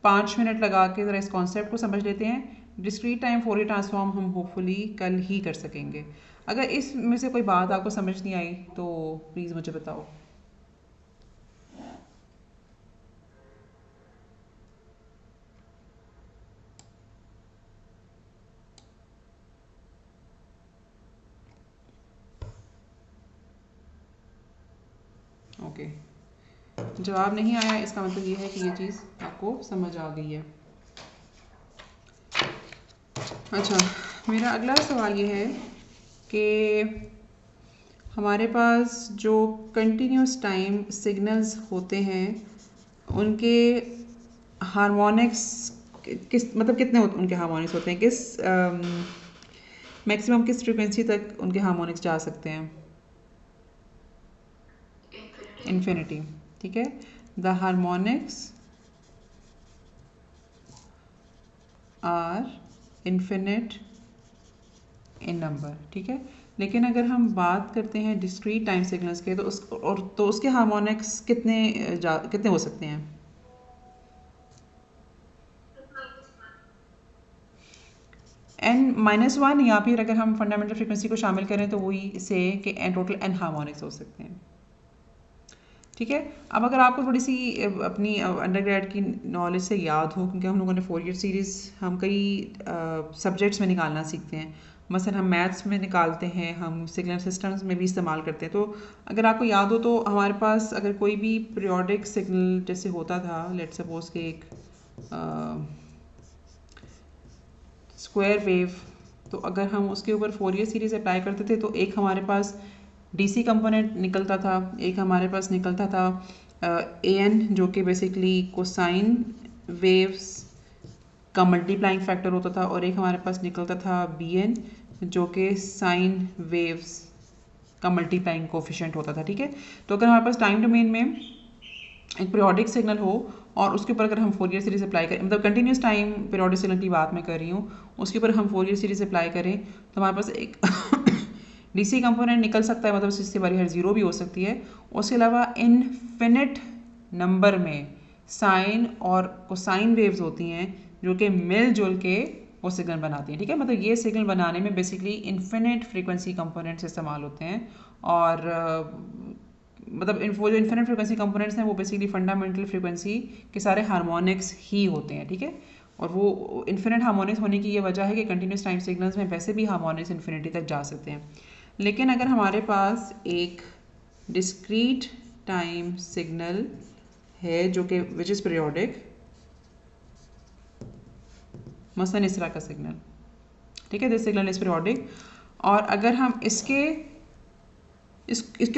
5 मिनट लगा के ज़रा इस कॉन्सेप्ट को समझ लेते हैं। डिस्क्रीट टाइम फोरियर ट्रांसफॉर्म हम होपफुली कल ही कर सकेंगे। अगर इसमें से कोई बात आपको समझ नहीं आई तो प्लीज़ मुझे बताओ। ओके, जवाब नहीं आया इसका मतलब ये है कि ये चीज़ आपको समझ आ गई है। अच्छा, मेरा अगला सवाल ये है कि हमारे पास जो कंटिन्यूस टाइम सिग्नल्स होते हैं उनके हार्मोनिक्स किस मतलब कितने उनके हार्मोनिक्स होते हैं, किस मैक्सिमम किस फ्रीक्वेंसी तक उनके हार्मोनिक्स जा सकते हैं? इन्फिनिटी। ठीक है, the harmonics are infinite in number. ठीक है, लेकिन अगर हम बात करते हैं डिस्क्रीट टाइम सिग्नल्स के तो उसके हार्मोनिक्स कितने हो सकते हैं? n-1 या फिर अगर हम फंडामेंटल फ्रीक्वेंसी को शामिल करें तो वही से कि टोटल n हार्मोनिक्स हो सकते हैं। ठीक है, अब अगर आपको थोड़ी सी अपनी अंडरग्रेड की नॉलेज से याद हो, क्योंकि हम लोगों ने फोरियर सीरीज़ हम कई सब्जेक्ट्स में निकालना सीखते हैं, मसलन हम मैथ्स में निकालते हैं, हम सिग्नल सिस्टम्स में भी इस्तेमाल करते हैं। तो अगर आपको याद हो तो हमारे पास अगर कोई भी पीरियोडिक सिग्नल जैसे होता था, लेट्स सपोज के एक स्क्वायर वेव, तो अगर हम उसके ऊपर फोरियर सीरीज़ अप्लाई करते थे तो एक हमारे पास डीसी कंपोनेंट निकलता था, एक हमारे पास निकलता था an जो कि बेसिकली कोसाइन वेव्स का मल्टीप्लाइंग फैक्टर होता था, और एक हमारे पास निकलता था bn जो कि साइन वेव्स का मल्टीप्लाइंग कोफिशिएंट होता था। ठीक है, तो अगर हमारे पास टाइम डोमेन में एक पीरियोडिक सिग्नल हो और उसके ऊपर अगर हम फोरियर सीरीज अप्लाई करें, मतलब कंटिन्यूस टाइम पीरियोडिक सिग्नल की बात मैं कर रही हूँ, उसके ऊपर हम फोरियर सीरीज अप्लाई करें तो हमारे पास एक डीसी कंपोनेंट निकल सकता है, मतलब इससे बारी हर जीरो भी हो सकती है। उसके अलावा इनफिनिट नंबर में साइन और कोसाइन वेव्स होती हैं जो कि मिलजुल के वो सिग्नल बनाती हैं। ठीक है, मतलब ये सिग्नल बनाने में बेसिकली इनफिनिट फ्रीक्वेंसी कंपोनेंट्स इस्तेमाल होते हैं, और मतलब वो जो इन्फिनिट फ्रीक्वेंसी कंपोनेंट्स हैं वो बेसिकली फंडामेंटल फ्रीक्वेंसी के सारे हार्मोनिक्स ही होते हैं। ठीक है, और वो इन्फिनिट हार्मोनिक्स होने की ये वजह है कि कंटिन्यूस टाइम सिग्नल्स में वैसे भी हार्मोनिक्स इन्फिनिटी तक जा सकते हैं। लेकिन अगर हमारे पास एक डिस्क्रीट टाइम सिग्नल है जो कि विच इज़ पीरियोडिक, मसलन इस तरह का सिग्नल, ठीक है, दिस सिग्नल इज़ पीरियोडिक, और अगर हम इसके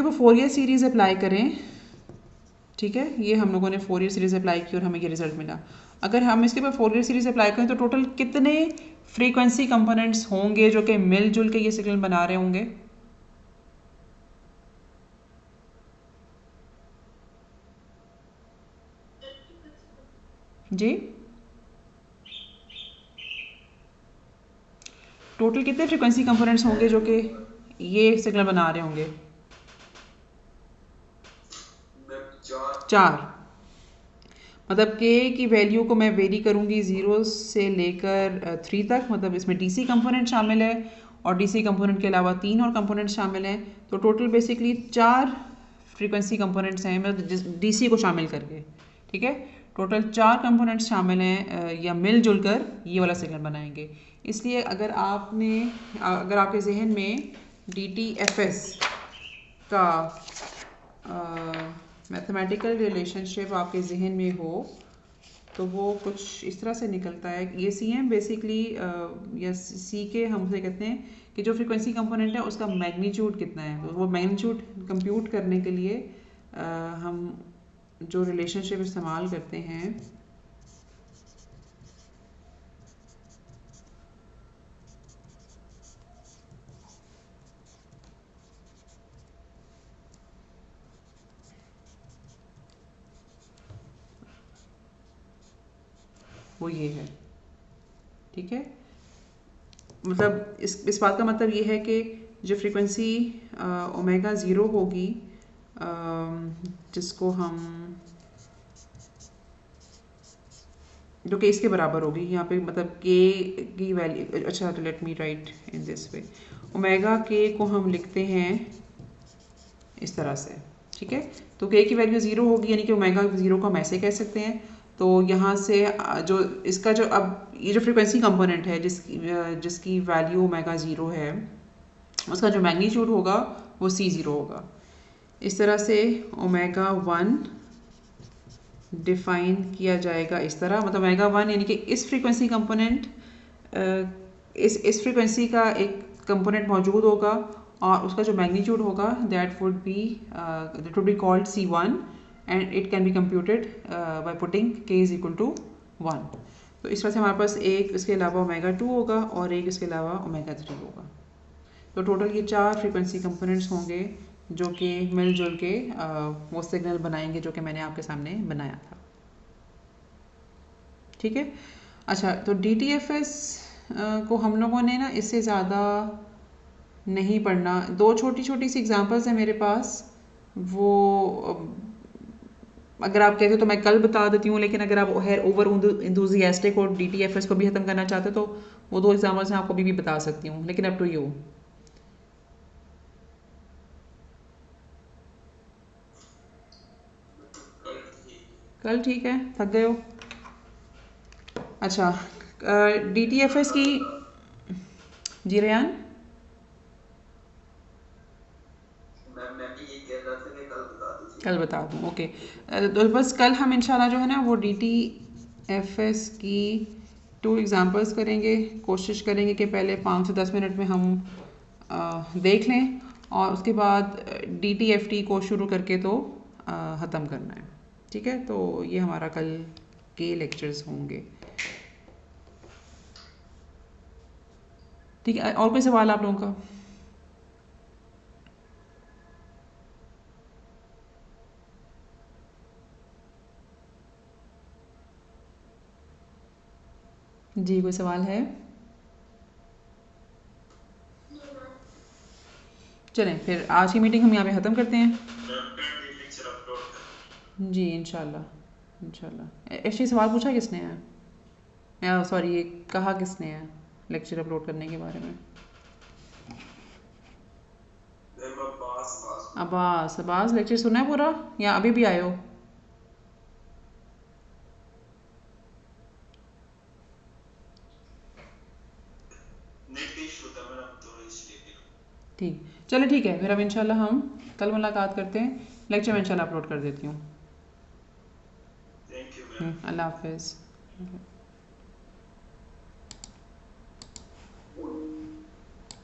ऊपर फोरियर सीरीज अप्लाई करें, ठीक है, ये हम लोगों ने फोरियर सीरीज अप्लाई की और हमें ये रिजल्ट मिला। अगर हम इसके ऊपर फोरियर सीरीज अप्लाई करें तो टोटल कितने फ्रीक्वेंसी कंपोनेंट्स होंगे जो कि मिलजुल के ये सिग्नल बना रहे होंगे? जी, टोटल कितने फ्रीक्वेंसी कंपोनेंट्स होंगे जो कि ये सिग्नल बना रहे होंगे? 4। मतलब के की वैल्यू को मैं वेरी करूँगी 0 से लेकर 3 तक, मतलब इसमें डीसी कंपोनेंट शामिल है और डीसी कंपोनेंट के अलावा 3 और कंपोनेंट शामिल हैं। तो टोटल बेसिकली 4 फ्रीक्वेंसी कंपोनेंट्स हैं, मतलब डीसी को शामिल करके, ठीक है। टोटल 4 कंपोनेंट्स शामिल हैं या मिलजुल कर ये वाला सिग्नल बनाएंगे। इसलिए अगर आपके जहन में DTFS का मैथमेटिकल रिलेशनशिप आपके जहन में हो तो वो कुछ इस तरह से निकलता है। ये CM बेसिकली या सी के हमसे कहते हैं कि जो फ्रीक्वेंसी कंपोनेंट है उसका मैग्नीट्यूड कितना है। वो मैग्नीट्यूड कंप्यूट करने के लिए हम जो रिलेशनशिप इस्तेमाल करते हैं वो ये है, ठीक है। मतलब इस बात का मतलब ये है कि जो फ्रीक्वेंसी ओमेगा 0 होगी, जिसको हम जो के इसके बराबर होगी यहाँ पे, मतलब के की वैल्यू, अच्छा late me right in this way, omega के को हम लिखते हैं इस तरह से, ठीक है। तो के की वैल्यू 0 होगी, यानी कि ओमेगा 0 को हम ऐसे कह सकते हैं। तो यहाँ से जो इसका जो अब ये जो फ्रीक्वेंसी कंपोनेंट है जिसकी वैल्यू ओमेगा 0 है, उसका जो मैग्नीट्यूड होगा वो C0 होगा। इस तरह से ओमेगा 1 डिफाइन किया जाएगा इस तरह, मतलब ओमेगा 1 यानी कि इस फ्रीक्वेंसी कंपोनेंट इस फ्रीक्वेंसी का एक कंपोनेंट मौजूद होगा और उसका जो मैग्नीट्यूड होगा that would be called C1 and it can be computed by putting k is equal to 1। तो इस तरह से हमारे पास एक इसके अलावा ओमेगा 2 होगा और एक इसके अलावा ओमेगा 3 होगा। तो टोटल ये 4 फ्रीक्वेंसी कंपोनेंट्स होंगे जो कि मिलजुल के वो सिग्नल बनाएंगे जो कि मैंने आपके सामने बनाया था, ठीक है। अच्छा, तो DTFS को हम लोगों ने ना इससे ज़्यादा नहीं पढ़ना। 2 छोटी छोटी सी एग्जांपल्स हैं मेरे पास, वो अगर आप कहते हो तो मैं कल बता देती हूँ, लेकिन अगर आप ओवर इंथुजियास्टिक और DTFS को भी ख़त्म करना चाहते हो तो वो 2 एग्जाम्पल्स मैं आपको अभी भी बता सकती हूँ, लेकिन अप टू यू। कल ठीक है, थक गए हो। अच्छा, DTFS की जी रेयान, कल बता दूँ, ओके। तो बस कल हम इंशाल्लाह जो है ना वो DTFS की 2 एग्जांपल्स करेंगे। कोशिश करेंगे कि पहले 5 से 10 मिनट में हम देख लें और उसके बाद DTFT को शुरू करके तो ख़त्म करना है, ठीक है। तो ये हमारा कल के लेक्चर्स होंगे, ठीक है। और कोई सवाल आप लोगों का? जी, कोई सवाल है? चलें फिर आज की मीटिंग हम यहाँ पे ख़त्म करते हैं। जी इंशाल्लाह इंशाल्लाह। ऐसे सवाल पूछा किसने है? सॉरी, ये कहा किसने है लेक्चर अपलोड करने के बारे में? अब्बास लेक्चर सुना है पूरा या अभी भी आए हो? ठीक, चलो ठीक है, फिर अब इंशाल्लाह हम कल मुलाकात करते हैं। लेक्चर में इंशाल्लाह अपलोड कर देती हूँ। अल्लाह हाफिज़।